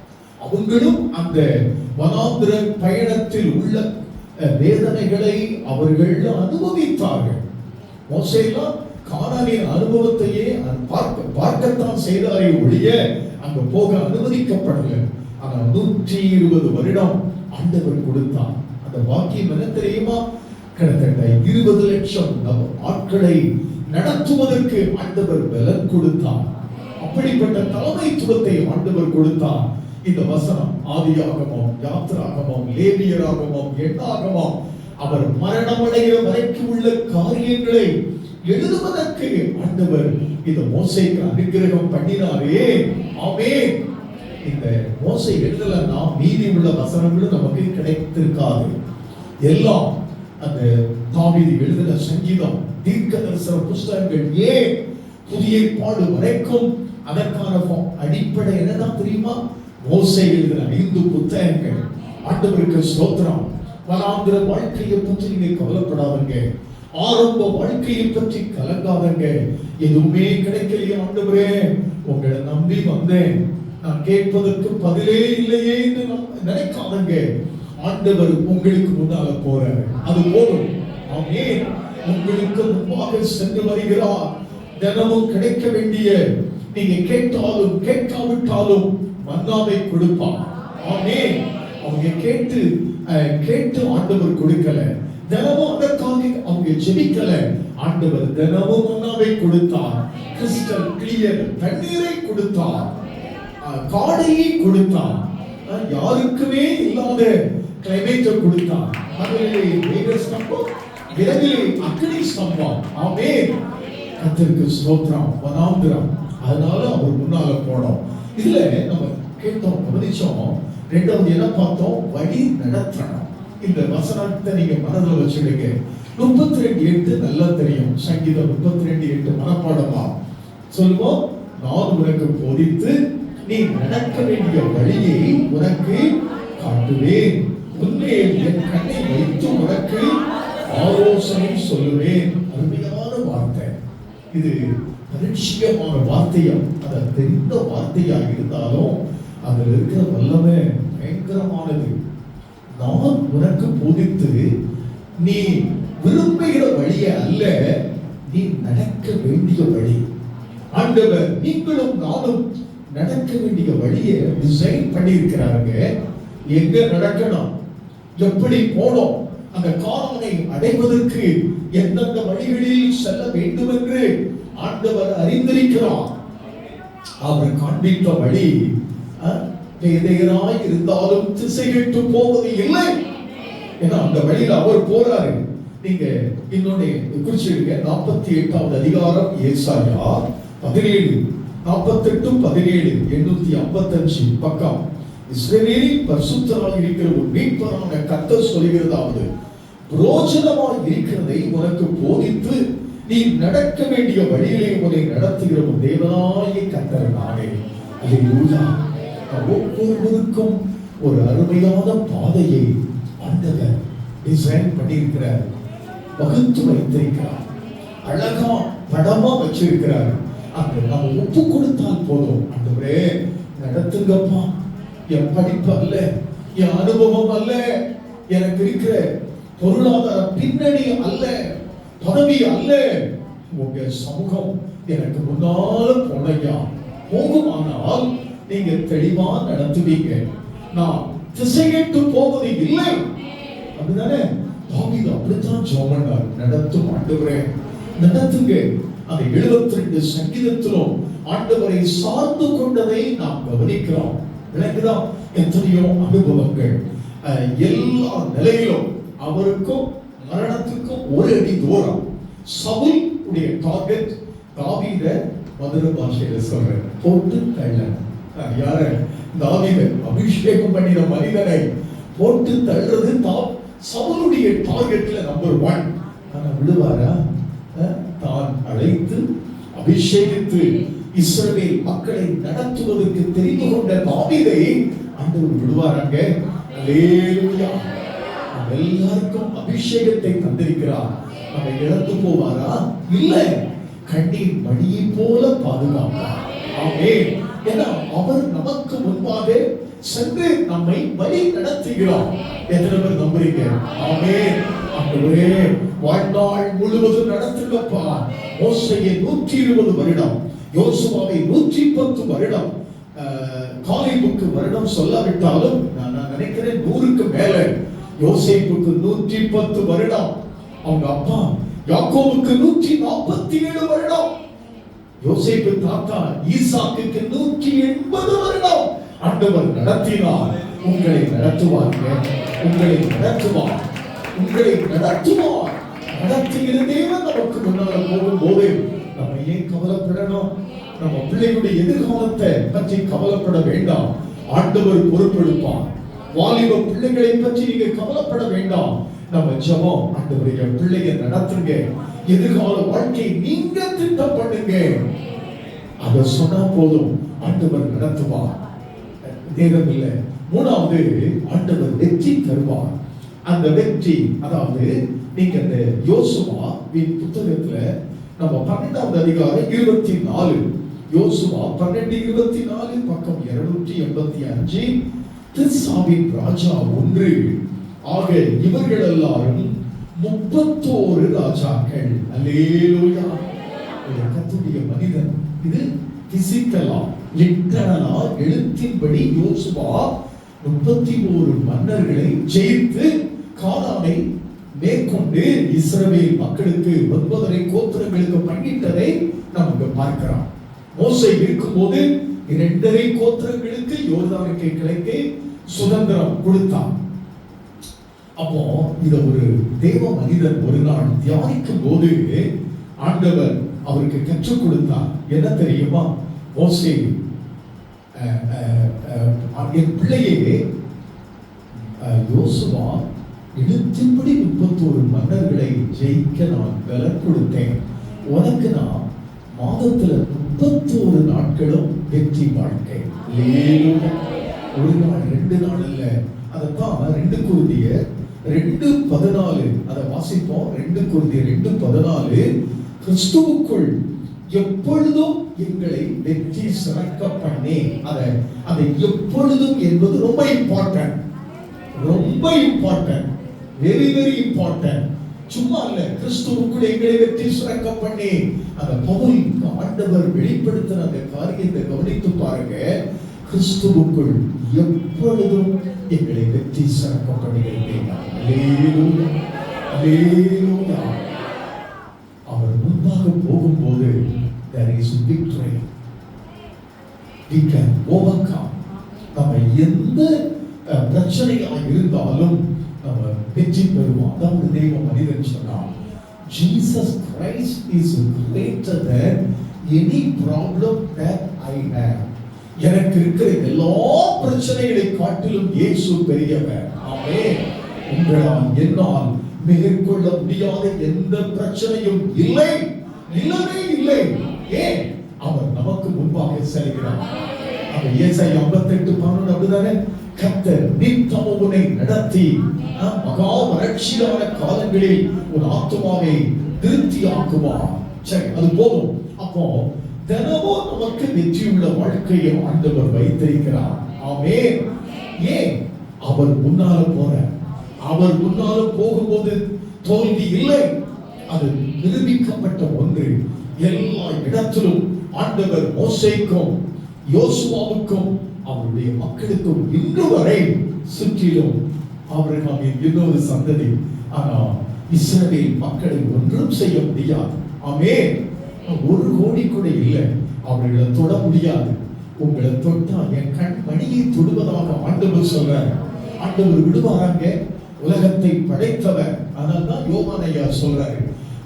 அவங்களும் அந்த வனாந்திர பயணத்தில் உள்ள வேதனைகளை அவர்கள் அனுபவித்தார்கள். மோசேலாம் கானானின் அனுபவத்தையே பார்க்கத்தான் செய்தாரே ஒழிய அங்க போக அனுமதிக்கப்படல. ஆனா 120 வருடம் ஆண்டவர் கொடுத்தார். அந்த வாக்கியம் என்ன தெரியுமா? கிட்டத்தட்ட 20 லட்சம் ஆட்களை நடத்துவதற்கு ஆண்டவர் பலன் கொடுத்தார். அப்படிப்பட்ட தலைமைத்துவத்தை ஆண்டவர் கொடுத்தார். இந்த வசனம் ஆதியாகமம், யாத்திராகமம், லேவியராகமம், எண்ணாகமம், அவர் மரணமடைகிற வரைக்கும் உள்ள காரியங்களை எழுதுவதற்கு ஆண்டவர் இந்த மோசேக்கு அனுக்கிரகம் பண்ணினாரே. ஆமென். இந்த மோசே எழுதலன்னா மீதி உள்ள வசனங்களும் நமக்கு கிடைத்திருக்காது. எல்லாம் அந்த தாவீது எழுதின சங்கீதம், தீர்க்க தரிசன புஸ்தகங்கள், ஏன் புதிய ஏற்பாடு வரைக்கும் அதற்கான அடிப்படை என்னதான் தெரியுமா? மோசே எழுதின 5 புத்தகங்கள். ஆண்டவருக்கு ஸ்தோத்திரம். வனாந்திர வாழ்க்கையை பற்றி நீங்க கவலைப்படாதீங்க. ஆரம்ப வாழ்க்கையை பற்றி கலங்காதங்க. எதுவுமே கிடைக்கலையே ஆண்டவரே, உங்களை நம்பி வந்தேன், நான் கேட்பதற்கு பதிலே இல்லையே என்று நினைக்காதங்க. ஆண்டவர் உங்களுக்கு முன்னால போறாரு, அது போதும். ஆமென். உங்களுக்கு முன்பாக சென்று வருகிறார். தினமும் கிடைக்க வேண்டிய, நீங்க கேட்டாலும் கேட்காவிட்டாலும் மன்னாவை கொடுப்பார். ஆமென். அவங்க கேட்டு ஆண்டவர் கொடுக்கல, தினமும் அதற்காக அவங்க ஜெபிக்கல, ஆண்டவர் தினமும் மன்னாவை கொடுத்தார். கிறிஸ்டல் கிளியர் தண்ணீரை கொடுத்தார், காடையை கொடுத்தார், யாருக்குமே இல்லாத கிளைமேட்டை கொடுத்தார். அதிலே மேக ஸ்தம்பம், விறகிலே அக்னி ஸ்தம்பம். ஆமென். கர்த்தருக்கு ஸ்தோத்திரம். வனாந்திரம். அதனால அவர் முன்னால போனோம். இதுல நம்ம கேட்டோம், கவனிச்சோம். ரெண்டாவது என்ன பார்த்தோம்? வழி நடத்தணும். இந்த வசனத்தை நீங்க மனதில் வச்சுடுங்க. 32:8 நல்லா தெரியும். சங்கீதம் 32:8 மனப்பாடமா சொல்லுவோம். நான் உனக்கு போதித்து நீ நடக்க வேண்டிய வழியை உனக்கு காட்டுவேன், உன்மேல் என் கண்ணை வைத்து உனக்கு ஆலோசனை சொல்லுவேன். அருமையான வார்த்தை இது. பரிச்சயமான வார்த்தையா, அதை தெரிந்த வார்த்தையா இருந்தாலும் அதில் இருக்கிற வல்லமை பயங்கரமானது. நான் உனக்கு போதித்து நீ விரும்புகிற வழியை அல்ல, நீ நடக்க வேண்டிய வழி. ஆண்டவர் நீங்களும் நானும் நடக்க வேண்டிய வழியை டிசைன் பண்ணியிருக்கிறாருங்க. எங்க நடக்கணும், எப்படி போனோம், அந்த காரணனை அடைவதற்கு எந்தெந்த வழிகளில் செல்ல வேண்டும் என்று ஆண்டவர் அறிந்திருக்கிறார். அவர் காண்பித்த வழி எதையராய் இருந்தாலும் திசைகெட்டு போவது இல்லை. ஏன்னா அந்த வழியில் அவர் போறாரு. நீங்க இன்னொன்னு குறிச்சிருக்க 48வது அதிகாரம் ஏசாயா 17 48 17 855 பக்கம். இஸ்ரவேலின் பரிசுத்தராய் இருக்கிற ஒரு மீட்பரான கர்த்தர் சொல்கிறதாவது, புரோஜனமாய் இருக்கிறதை உனக்கு போதித்து நீ நடக்க வேண்டிய வழியிலே உன்னை நடத்துகிற ஒரு தேவனாகிய கர்த்தர் நானே. அல்லேலூயா. ஒவ்வொருவருக்கும் ஒரு அருமையான பாதையை ஆண்டவர் டிசைன் பண்ணியிருக்கிறார், வகுத்து வைத்திருக்கிறார், அழகா படமா வச்சிருக்கிறார். அந்த நம்ம ஒப்பு கொடுத்தால் போதும், ஆண்டவரே நடத்துங்கப்பா, என் படிப்பு அல்ல, என் அனுபவம் அல்ல, எனக்கு இருக்கிற பொருளாதார பின்னணி அல்ல, பதவி அல்ல, உங்க சமூகம் எனக்கு முன்னால போனையா போகுமானால் நீங்க தெளிவா நடத்துவீங்க. நான் திசைகெட்டு போவது இல்லை. அப்படிதானே தாவீது அப்படித்தான் ஜெபம் பண்ணார். நடத்தும் ஆண்டவரே நடத்துங்க. அந்த 72 சங்கீதத்திலும் ஆண்டவரை சார்ந்து கொண்டதை நாம் கவனிக்கிறோம். விளக்குதா? எத்தனையோ அனுபவங்கள். எல்லா நிலையிலும் அவருக்கும் மரணத்துக்கும் ஒரு அடி தூரம். சவுல் உடைய டார்கெட் தாவீத மதுர பாஷையில சொல்றேன், போட்டு தள்ள. யார? தாவீத அபிஷேகம் பண்ணின மனிதனை போட்டு தள்ளுறது சவுலுடைய டார்கெட்ல நம்பர் 1. ஆனா விடுவாரா? தான் அழைத்து அபிஷேகித்து இஸ்ரவேல் மக்களை நடத்துவதற்கு தெரிந்து கொண்ட தாவீதை ஆண்டவர் விடுவாராங்க? அல்லேலூயா. எல்லாருக்கும் அபிஷேகத்தை தந்திருக்கிறார். நம்ம இழந்து போவாரா? இல்ல, கண்ணீர் மணியை போல பாதுகாப்பார். ஆமென். ஏன்னா அவர் நமக்கு முன்பாக சென்று நம்மை வழி நடத்துகிறார். எத்தனை பேர் நம்புறீங்க? ஆமென். ஆண்டவரே வாழ்நாள் முழுவதும் நடத்துங்கப்பா. மோசேயை 120 வருடம், யோசுவாவை 110 வருடம், காலேபுக்கு வருடம் சொல்லாவிட்டாலும் நான் நினைக்கிறேன் 100க்கு மேல. யோசேப்புக்கு 110 வருடம், அவங்க அப்பா யாக்கோபுக்கு 147 வருடம், யோசேப்பு தாத்தா ஈசாக்கு 180 வருடம் ஆண்டவர் நடத்தினார். உங்களை நடத்துவாங்க, உங்களை நடத்துவார், உங்களை நடத்துவார். நடத்துகிற தேவன் நமக்கு முன்னால போகும்போது நம்ம ஏன் கவலைப்படணும்? நம்ம பிள்ளைகளுடைய எதிர்காலத்தை பற்றி கவலைப்பட வேண்டாம், ஆண்டவர் பொறுப்பெடுப்பார். வாலிப பிள்ளைகளை பற்றி நீங்க கவலைப்பட வேண்டாம். நம்ம ஜெபம், ஆண்டவரே பிள்ளையை நடத்துங்க, எதிர்கால வாழ்க்கை நீங்க திட்டம் பண்ணுங்க. அத சொன்னா போதும், ஆண்டவர் நடத்துவார். தேவம் இல்லை. 3வது, ஆண்டவர் வெற்றி தருவார். அந்த வெற்றி, அதாவது நீங்க அந்த யோசுவாவின் புத்தகத்துல நம்ம 12வது அதிகாரம் 24, யோசுவா 12:24 பக்கம் 285, திர்சாவின் ராஜா 1 ஆக இவர்கள் எல்லாரும் 31 ராஜாக்கள். அல்லேலூயா. கர்த்தருடைய மனிதன். இது பிசிக்கலா, லிட்டரலா, எழுத்தின்படி யோசுவா 31 மன்னர்களை ஜெயித்து கானானை மேற்கொண்டு இஸ்ரவேல் மக்களுக்கு 9 கோத்திரங்களுக்கு பங்கிட்டதை நமக்கு பார்க்கிறோம். மோசே இருக்கும்போது 2 கோத்திரங்களுக்கு யோர்தானுக்கு கிழக்கே சுதந்திரம் கொடுத்தான். அப்போ இத ஒரு தேவ மனிதன் ஒரு நாள் தியானிக்கும் போது ஆண்டவர் அவருக்கு கற்றுக் கொடுத்தார். என்ன தெரியுமா? மோசே, என் பிள்ளையே யோசுவா எழுத்தின்படி 31 மன்னர்களை ஜெயிக்க நான் பலன் கொடுத்தேன். உனக்கு நான் மாதத்துல 31 நாட்களும் வெற்றி வாழ்க்கை. ஒரு நாள் 2 நாள் இல்ல. அதத்தான் 2 கொரிந்தியர் 2:14 அதை வாசிப்போம். 2 கொரிந்தியர் 2:14, கிறிஸ்துவுக்குள் எப்பொழுதும் எங்களை வெற்றி சிறக்க பண்ணி, அதை எப்பொழுதும் என்பது ரொம்ப இம்பார்ட்டன்ட், ரொம்ப இம்பார்ட்டன்ட், வெரி வெரி இம்பார்ட்டன்ட். சும்மா இல்ல, கிறிஸ்துவுக்குள் எங்களை வெற்றி சுரக்க பண்ணி அந்த பவுல் ஆண்டவர் வெளிப்படுத்தின அந்த காரியத்தை கவனித்து பாருங்க. கிறிஸ்துவுக்குள் எப்பொழுதும் எங்களை வெற்றி சுரக்க பண்ணுகிறேன். அவர் முன்பாக போகும்போது there is victory. We can overcome. நம்ம எந்த பிரச்சனையாக இருந்தாலும் நம்ம வெற்றி பெறுவோம். அதாவது தெய்வ மனிதன் சொன்னார், Jesus Christ is greater than any problem that I have. எனக்கு இருக்கிற எல்லா பிரச்சனைகளை காட்டிலும் இயேசு பெரியவர். ஆமென். உங்களால் என்னால் மேற்கொள்ள முடியாத எந்த பிரச்சனையும் இல்லை, இல்லவே இல்லை. ஏன்? அவர் நமக்கு முன்பாக செல்கிறார். அந்த ஏசாயா 58:12 அப்படிதானே? கர்த்தர் நித்தமும் உன்னை நடத்தி மகா வறட்சியான காலங்களில் உன் ஆத்துமாவை திருப்தியாக்குவார். சரி, அது போதும். அப்போ தினமும் நமக்கு வெற்றியுள்ள வாழ்க்கையை ஆண்டவர் வைத்திருக்கிறார். ஆமென். ஏன்? அவர் முன்னால போற, அவர் முன்னால போகும்போது தோல்வி இல்லை. அது நிரூபிக்கப்பட்ட ஒன்று. எல்லா இடத்திலும் ஆண்டவர் மோசேக்கும் யோசுவாவுக்கும் அவருடைய மக்களுக்கும் இன்று வரை சுற்றிலும் ஆபிரகாமின் இன்னொரு சந்ததி, ஆனால் இஸ்ரவேல் மக்களை ஒன்றும் செய்ய முடியாது. ஆமென். 1 கோடி கூட இல்லை, அவர்களை தொட முடியாது. உங்களை தொட்டா என் கண் மணியை தொடுவதாக ஆண்டவர் சொல்றார். ஆண்டவர் விடுவாராங்க? உலகத்தை படைத்தவர். அதனால்தான் யோவான் ஐயா சொல்றாரு,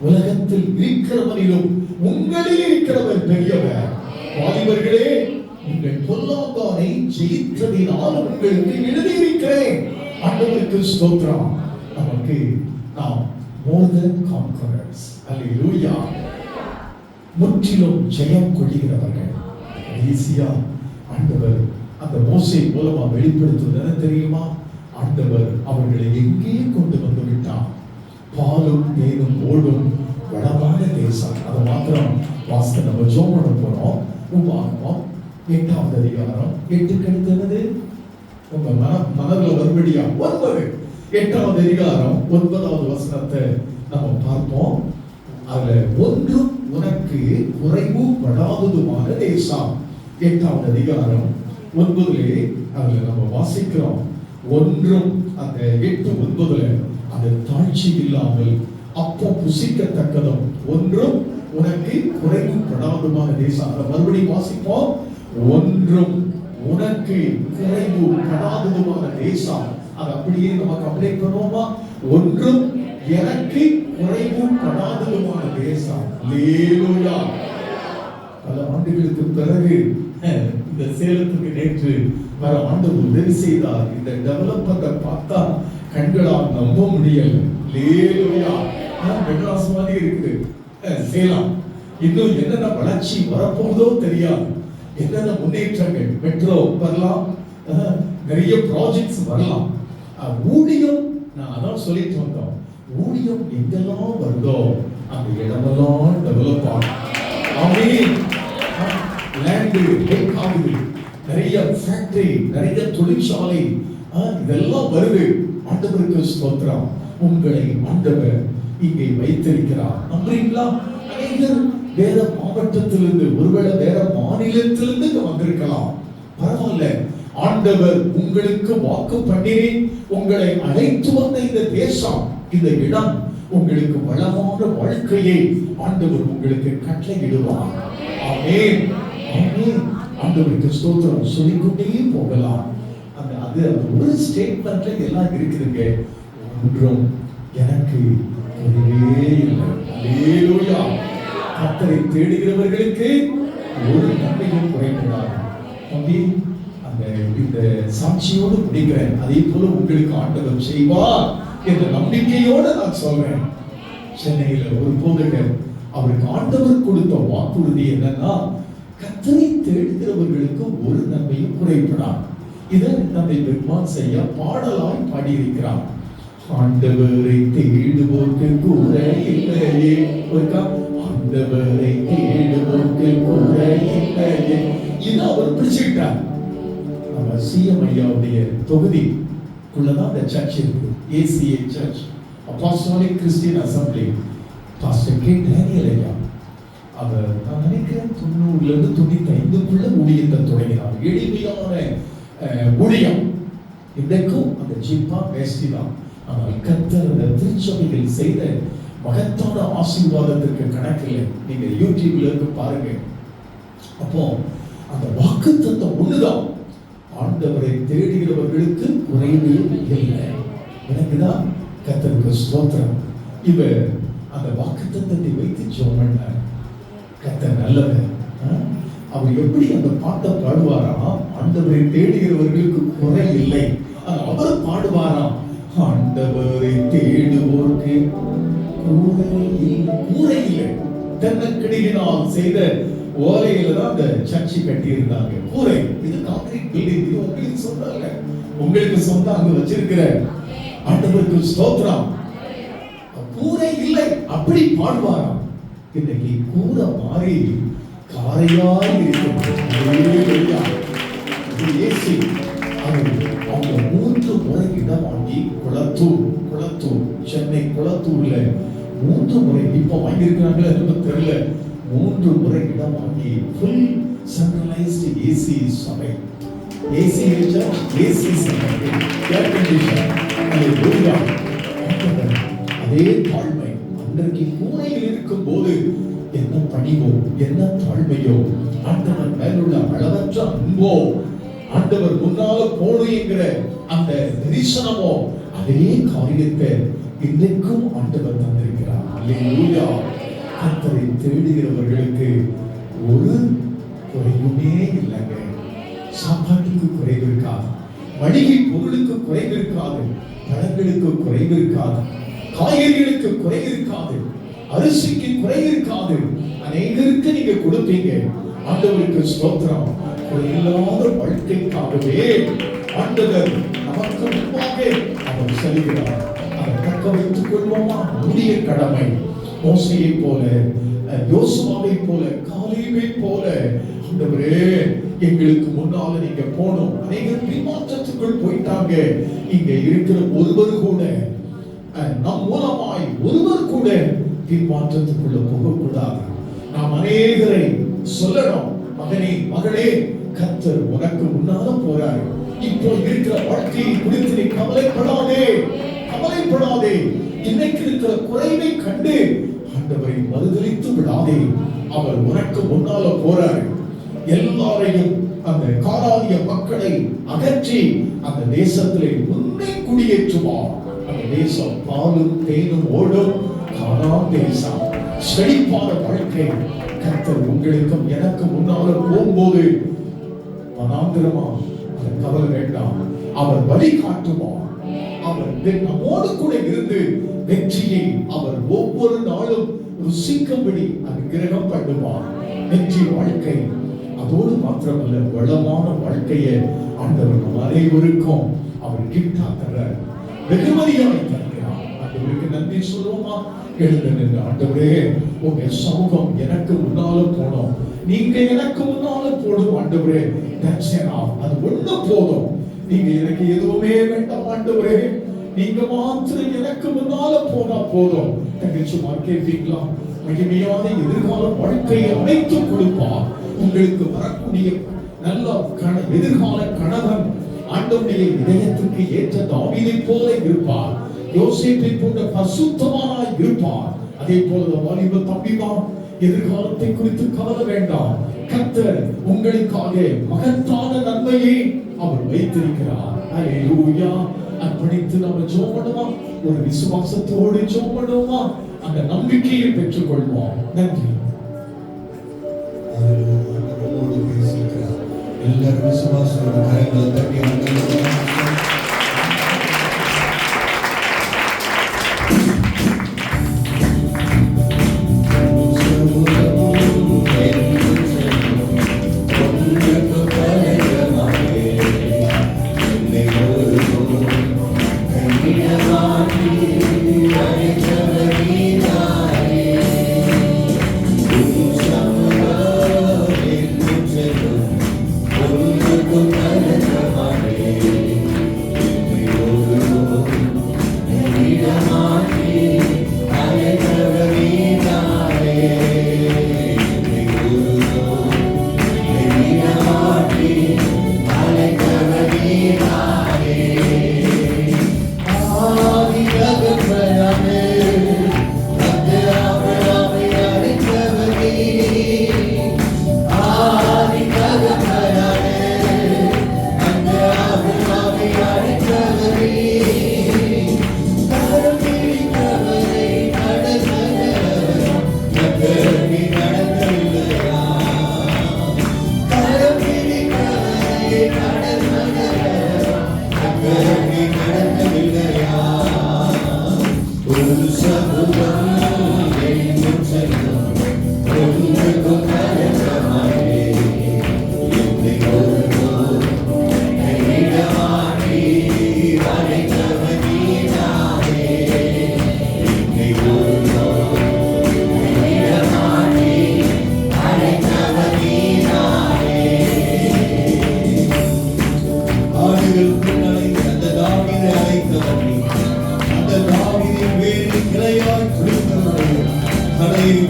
உலகத்தில் இருக்கிறவனிலும் உங்களில் இருக்கிறவர் பெரியவர். வாலிபர்களே, நீங்கள் பொல்லாங்கானை ஜெயித்ததினால் உங்களுக்கு எழுதியிருக்கிறேன். ஆண்டவருக்கு ஸ்தோத்திரம். நமக்கு நாம் more than conquerors. அல்லேலூயா. முற்றிலும் ஜெயம் கொள்கிறவர்கள். ஈஸியா ஆண்டவர் அந்த மோசே மூலமா வெளிப்படுத்துவது தெரியுமா? ஆண்டவர் அவர்களை எங்கே கொண்டு வந்து விட்டார்? பாலும் தேனும் ஓடும் வளமான தேசம். அதை மாத்திரம் வாஸ்து நம்ம ஜோம் பண்ண போறோம். உபாகமம் 8வது அதிகாரம் 8க்கு அடுத்தது உங்க மனதுல வரும்படியா 9. 8வது அதிகாரம் 9வது வசனத்தை நம்ம பார்ப்போம். அதுல ஒன்றும் உனக்கு குறைவு படாததுமான தேசம். 8வது அதிகாரம் 9 அதுல நம்ம வாசிக்கிறோம். ஒன்றும் அந்த 8:9 அந்த தாழ்ச்சி இல்லாமல் அப்போ புசிக்கத்தக்கதும் ஒன்றும் உனக்கு குறைவு படாததுமான தேசம். அதை மறுபடியும் வாசிப்போம். ஒன்றும் உனக்கு குறைவு படாததுமான தேசம். அது அப்படியே நமக்கு அப்ளை பண்ணுவோமா? ஒன்றும் எனக்கு குறைவு படாததுமான தேசம். அல்லேலூயா. பல ஆண்டுகளுக்கு பிறகு இந்த சேலத்துக்கு நேற்று வர ஆண்டவர் உதவி செய்தார். இந்த டெவலப்பரை பார்த்தா கண்களால் நம்ப முடியல. அல்லேலூயா. மெட்ராஸ் மாதிரி இருக்குது சேலம். இன்னும் என்னென்ன வளர்ச்சி வரப்போகுதோ தெரியாது. என்னென்ன முன்னேற்றங்கள், மெட்ரோ வரலாம், நிறைய ப்ராஜெக்ட்ஸ் வரலாம். ஊழியம், நான் அதான் சொல்லிட்டு வந்தோம், ஊழியம் எங்கெல்லாம் வருதோ அந்த இடமெல்லாம் டெவலப் ஆகும். ஆமென். லேண்ட் டேக் ஆகுது, நிறைய ஃபேக்டரி, நிறைய தொழிற்சாலை இதெல்லாம் வருது. ஆண்டவருக்கு ஸ்தோத்திரம். உங்களை ஆண்டவர் இங்கே வைத்திருக்கிறார். நம்புறீங்களா? அநேகர் வேற மாவட்டத்திலிருந்து, ஒருவேளை வேற மாநிலத்திலிருந்து வந்திருக்கலாம். பரவாயில்ல, ஆண்டவர் உங்களுக்கு வாக்கு பண்ணினே உங்களை அழைத்து வந்த இந்த தேசம், இந்த இடம் உங்களுக்கு வளமான வாழ்க்கையை ஆண்டவர் உங்களுக்கு கட்டளையிடுவார். ஆமென். ஆமென். ஆண்டவருக்கு ஸ்தோத்திரம். சொல்லிக்கொண்டே போகலாம். அது ஒரு ஸ்டேட்மெண்ட்ல எல்லாம் இருக்குதுங்க. ஒன்றும் எனக்கு குறைவே இல்லை. அல்லேலூயா. கர்த்தரை தேடுகிறவர்களுக்கு ஒரு நன்மையும் குறைபடாது. தம்பி, இந்த சாட்சியோடு முடிக்கிறேன். அதே போல உங்களுக்கு ஆண்டவர் செய்வார் என்ற நம்பிக்கையோடு நான் சொல்றேன். சென்னையில ஒரு போதகர், அவருக்கு ஆண்டவர் கொடுத்த வாக்குறுதி என்னன்னா, கர்த்தரை தேடுகிறவர்களுக்கு ஒரு நன்மையும் குறைபடாது. இதை நம்மை பெருமான் செய்ய பாடலாய் பாடியிருக்கிறார். ஆண்டவரை தேடுவோர்க்கு குறை இல்லையே. ஆண்டவரை தேடுவோர்க்கு குறை இல்லையே. இதை அவர் பிடிச்சுக்கிட்டார். நம்ம சிஎம் ஐயாவுடைய தொகுதிக்குள்ளதான் அந்த சர்ச் இருக்கு, ACA church. Apostolic Christian Assembly pastor K Daniel ஐயா அவர் நான் நினைக்கிறேன் 90-95 ஊழியத்தை தொடங்கினார். எளிமையான ஊழியம். இன்றைக்கும் அந்த ஜிப்பா வேஷ்டி தான். ஆனால் கர்த்தர் அந்த திருச்சபையில் செய்த மகத்தான ஆசீர்வாதத்திற்கு கணக்கில்லை. நீங்க யூடியூப்ல இருந்து பாருங்க. அப்போ அந்த வாக்குத்தத்தம் ஒண்ணுதான். ஆண்டவரை தேடுகிறவர்களுக்கு குறைவே இல்லை. எனக்குதான் கர்த்தருக்கு ஸ்தோத்திரம். இவர் அந்த வாக்குத்தத்தத்தை வைத்து ஜெபம் பண்ணார். கர்த்தர் நல்லவர். அவர் எப்படி அந்த பாட்டை பாடுவாராம்? ஆண்டவரை தேடுகிறவர்களுக்கு குறை இல்லை. அவர் பாடுவாராம், ஆண்டவரை தேடுவோருக்கு கூரை இல்லை. தென்னக்கிடியினால் செய்த ஓலையில தான் அந்த சர்ச்சை கட்டி இருந்தாங்க. கூரை இது கான்கிரீட் பில்டிங். இது உங்களுக்கு சொந்தம் இல்ல, உங்களுக்கு சொந்தம் அங்க வச்சிருக்கிற ஆண்டவருக்கு ஸ்தோத்திரம். கூரை இல்லை அப்படி பாடுவாராம். இன்னைக்கு கூரை மாறி காரையாய் இருக்கிறது. அவங்க 3 முறை இடம் வாங்கி குளத்தூர் சென்னை குளத்தூர்ல 3 முறை இப்ப வாங்கியிருக்கிறாங்களா தெரியல. 3 முறை இடம் வாங்கி ஃபுல் சென்ட்ரலைஸ்டு ஏசி சபை. ஏசி வச்சா ஏசி சபை, ஏர் கண்டிஷன். அதே தாழ்மை அன்றைக்கு கூரையில் இருக்கும் போது என்ன பணிவோ என்ன தாழ்மையோ, ஆண்டவர் மேலுள்ள அளவற்ற அன்போ, ஆண்டவர் முன்னால போடுங்கிற அந்த தரிசனமோ, அதே காரியத்தை இன்றைக்கும் ஆண்டவர் தந்திருக்கிறார். அல்லேலூயா. கர்த்தரை தேடுகிறவர்களுக்கு ஒரு குறையுமே இல்லைங்க. சாப்பாட்டுக்கு குறைவு இருக்காது, மளிகை பொருளுக்கு குறைவு இருக்காது, பழங்களுக்கு குறைவு இருக்காது, காய்கறிகளுக்கு குறைவு இருக்காது, அரிசிக்கு குறைவு இருக்காது. அநேகருக்கு நீங்க கொடுப்பீங்க. ஆண்டவருக்கு ஸ்தோத்திரம். குறையில்லாத வாழ்க்கைக்காகவே ஆண்டவர் நமக்கு முன்பாக அவர் செல்கிறார். அதை தக்க வைத்துக் கொள்வோமா? நம்முடைய கடமை. மோசையை போல, யோசுவாவை போல, காலேபை போல, ஆண்டவரே எங்களுக்கு முன்னால நீங்க போனோம். அநேகர் பின்மாற்றத்துக்குள் போயிட்டாங்க. இங்க இருக்கிற ஒருவர் கூட, நம் மூலமாய் ஒருவர் கூட பின்மாற்றத்துக்குள்ள போகக்கூடாது. நாம் அநேகரை சொல்லணும், மகனே மகளே, கர்த்தர் உனக்கு முன்னால போறாரு. இப்போ இருக்கிற வாழ்க்கையை குறித்து நீ கவலைப்படாதே. இன்னைக்கு இருக்கிற குறைவை கண்டு ஆண்டவரை மறுதலித்து விடாதே. அவர் உனக்கு முன்னால போறாரு. எல்லாரையும், அந்த காரானிய மக்களை அகற்றி அந்த தேசத்திலே உன்னை குடியேற்றுவார். அந்த தேசம் பாலும் தேனும் ஓடும் கானான் தேசம். செழிப்பான வாழ்க்கை. கர்த்தர் உங்களுக்கும் எனக்கு முன்னால போகும்போது மனாந்திரமா அதை கவலை வேண்டாம். அவர் வழி காட்டுவார். அவர் நம்மோடு கூட இருந்து வெற்றியை அவர் ஒவ்வொரு நாளும் ருசிக்கும்படி அனுகிரகம் பண்ணுவார். வெற்றி வாழ்க்கை. அதோடு மாத்திரமல்ல, வளமான வாழ்க்கையை ஆண்டவர் நம் அனைவருக்கும் அவர் கிஃப்டா தர்றார், வெகுமதியாய் தருகிறார். ஆண்டவருக்கு நன்றி சொல்லுவோமா? எழுந்து நின்று, ஆண்டவரே உங்க சமூகம் எனக்கு முன்னால போனோம், நீங்க எனக்கு முன்னால போடும் ஆண்டவரே. அது ஒண்ணு போதும். நீங்க எனக்கு எதுவுமே வேண்டாம் ஆண்டவரே, நீங்க மாத்திரம் எனக்கு முன்னால போனா போதும். தங்கச்சுமா கேட்பீங்களா? மகிமையான எதிர்கால வாழ்க்கையை அமைத்து கொடுப்பார். உங்களுக்கு வரக்கூடிய நல்ல எதிர்கால கணவன் ஆண்டவருடைய இதயத்துக்கு ஏற்ற தாவீதை போல இருப்பார். யோசேப்பை போன்ற பரிசுத்தமானாய் இருப்பார். அதே போல வாலிப தம்பிமா, எதிர்காலத்தை குறித்து கவலை வேண்டாம். கர்த்தர் உங்களுக்காக மகத்தான நன்மையை அவர் வைத்திருக்கிறார். அல்லேலூயா. அர்ப்பணித்து நாம ஜெபம் பண்ணுவோம். ஒரு விசுவாசத்தோடு ஜெபம் பண்ணுவோம். அந்த நம்பிக்கையை பெற்றுக் கொள்வோம். நன்றி. எல்லாரும் விசுவாசத்தோடு கரங்களை தட்டி Thank you.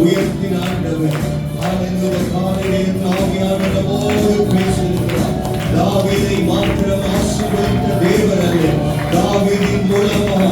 உயர்த்தினாண்டவர். ஹalleluya. காலையிலே ஆவியானவர் நம்மோடு பேசுகிறார். தாவீதை மாத்திரம் ஆசீர்வதித்த தேவன் அல்ல, தாவீதின் மூலமாக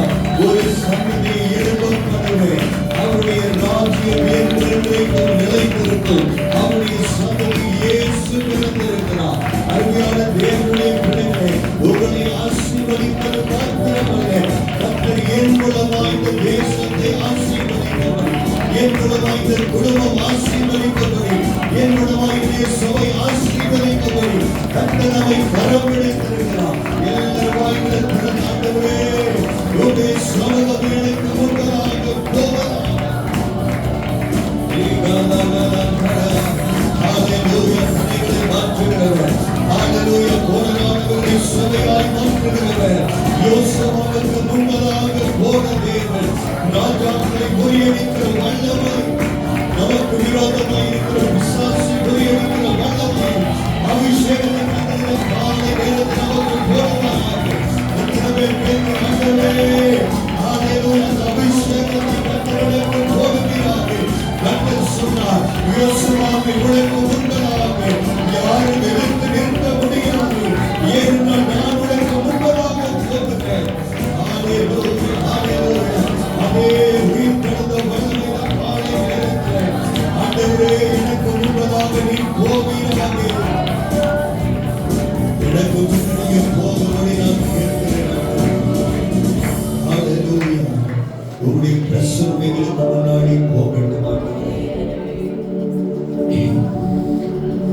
ஒரு சந்ததியை எழுப்பப் பண்ணுவேன். அவருடைய ராஜ்யம் என்றென்றைக்கும் நிலைத்திருக்கும். அவருடைய சந்ததி இயேசு பிறந்திருக்கிறார். அருமையான தேவனுடைய பிள்ளைகளே, உங்களை ஆசீர்வதிப்பது மாத்திரமல்ல, கர்த்தர் என் மூலமாக இந்த தேசத்தை ஆசீர்வதிப்பவர், என் மூலமாக இந்த குடும்பம் ஆசீர்வதிப்பபடி, என் மூலமாக இந்த சபை ஆசீர்வதிப்பபடி கர்த்தர் நம்மை வரவழைத்திருக்கிறார். எல்லாரும் வாய்ந்த திறனாண்டவரே, உம்முடைய சமூகம் எனக்கு முன்பதாக போவதாக. ஹalleluya. தடைகளை மாற்றுகிறவர், ஹalleluya. போராடுகிறவர்களை சபையாய் மாற்றுகிறவர், யோசேப்புக்கு முன்பதாக போன தேவன், ராஜாக்களை முறியடிக்கிற வல்லமை, நமக்கு விரோதமாக இருக்கிற பிசாசை முறியடிக்கிற வல்லமை, அபிஷேகத்தை கண்டதிலே காலை நேரத்தில் நமக்கு போடுவாராக. எத்தனை பேர் கேட்கிறார்களே, ஹalleluya. அந்த அபிஷேகத்தை கண்டதிலே போடுகிறார்கள். கர்த்தர் சொன்னார், யோசுவாவை உனக்கு முன்பதாக யாரும் எதிர்த்து நிற்க முடியாது, ஏனென்றால் நான் உனக்கு முன்பதாக போகிறேன். ஹalleluya, ஹalleluya. அதே உயிர் கடந்த வல்லமை காலை நேரத்தில் ஆண்டவரே எனக்கு முன்பதாக நீ போவீராக, எனக்கு முன்னாடியே போகும்படி நான் கேட்கிறேன். ஹalleluya. உம்முடைய பிரசன்னம் எங்களுக்கு முன்னாடி போகட்டும்.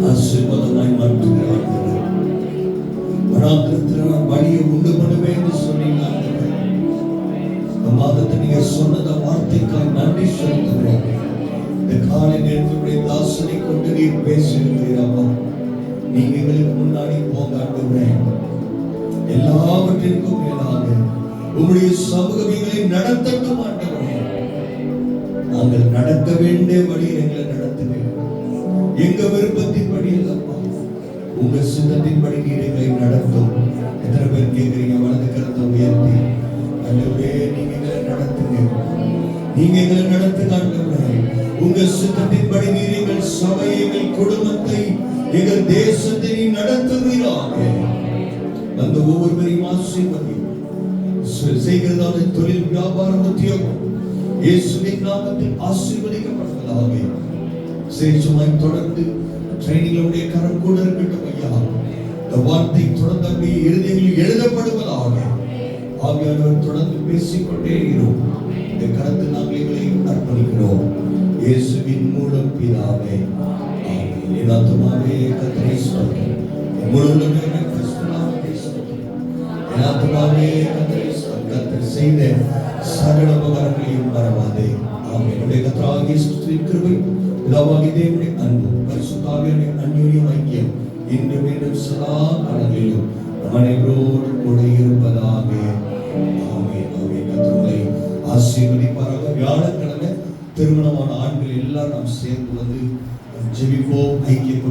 ஆசீர்வாதமாய் மாற்றுகிறார். வனாந்திரத்தில் நான் வழியை உண்டு பண்ணுவேன் என்று சொன்னீங்க. இந்த மாதத்தை நீங்க சொன்னத வார்த்தைக்காய் நன்றி செலுத்துகிறோம். இந்த காலை நேரத்துடைய தாசனை கொண்டு நீர் பேசுகிறீராமா, நீங்க எங்களுக்கு முன்னாடி போங்க ஆண்டவரே. எல்லாவற்றிற்கும் மேலாக உங்களுடைய சமூகம் எங்களை நடத்தட்டும் ஆண்டவரே. நாங்கள் நடக்க வேண்டிய வழியில் எங்களை நடத்துவேன். எங்க விருப்பத்தின்படி இல்லப்பா, உங்க சித்தத்தின்படி நீர் எங்களை நடத்தும். எத்தனை பேர் கேட்கிறீங்க? வலது கருத்தை உயர்த்தி ஆண்டவரே நீங்க எங்களை நடத்துங்க, நீங்க எங்களை நடத்துங்க ஆண்டவரே. உங்க சித்தத்தின்படி நீர் எங்கள் சபையை, எங்கள் குடும்பத்தை, எங்கள் தேசத்தை நீ நடத்துவீராக. அந்த ஒவ்வொருவரையும் ஆசீர்வதியும். செய்கிறதான தொழில், வியாபாரம், உத்தியோகம் இயேசுவின் நாமத்தில் ஆசீர்வதிக்கப்படுவதாக. சேஷமாய் தொடர்ந்து ட்ரைனிங்களுடைய கரம் கூட இருக்கட்டும் ஐயா. இந்த வார்த்தை தொடர்ந்து அப்படியே இருதயங்களில் எழுதப்படுவதாக. ஆவியானவர் தொடர்ந்து பேசிக்கொண்டே இருக்கும். இந்த கரத்தில் நாங்கள் எங்களை அர்ப்பணிக்கிறோம் இயேசுவின் மூலம் பிதாவே, ஆமென். என் ஆத்துமாவே கர்த்தரை ஸ்தோத்திரி, என் முழு உள்ளமே கிறிஸ்துநாமத்தை ஸ்தோத்திரி. என் ஆத்துமாவே கர்த்தரை ஸ்தோத்திரி. கர்த்தர் செய்த சகல உபகாரங்களையும் மறவாதே. ஆமென். என்னுடைய கர்த்தராகிய இயேசுவின் கிருபை, பிதாவாகிய தேவனுடைய அன்பு, பரிசுத்த ஆவியானவருடைய அந்யோன்ய ஐக்கியம் இன்று மீண்டும் சதா காலங்களிலும் நம் அனைவரோடு கூட இருப்பதாக. ஆமென். ஆமென். கர்த்தரை ஆசீர்வதிப்பாராக. வியாழக்கிழமை திருமணமான ஆண்கள் எல்லாம் நாம் சேர்ந்து வந்து ஜெபிப்போம், ஐக்கியம்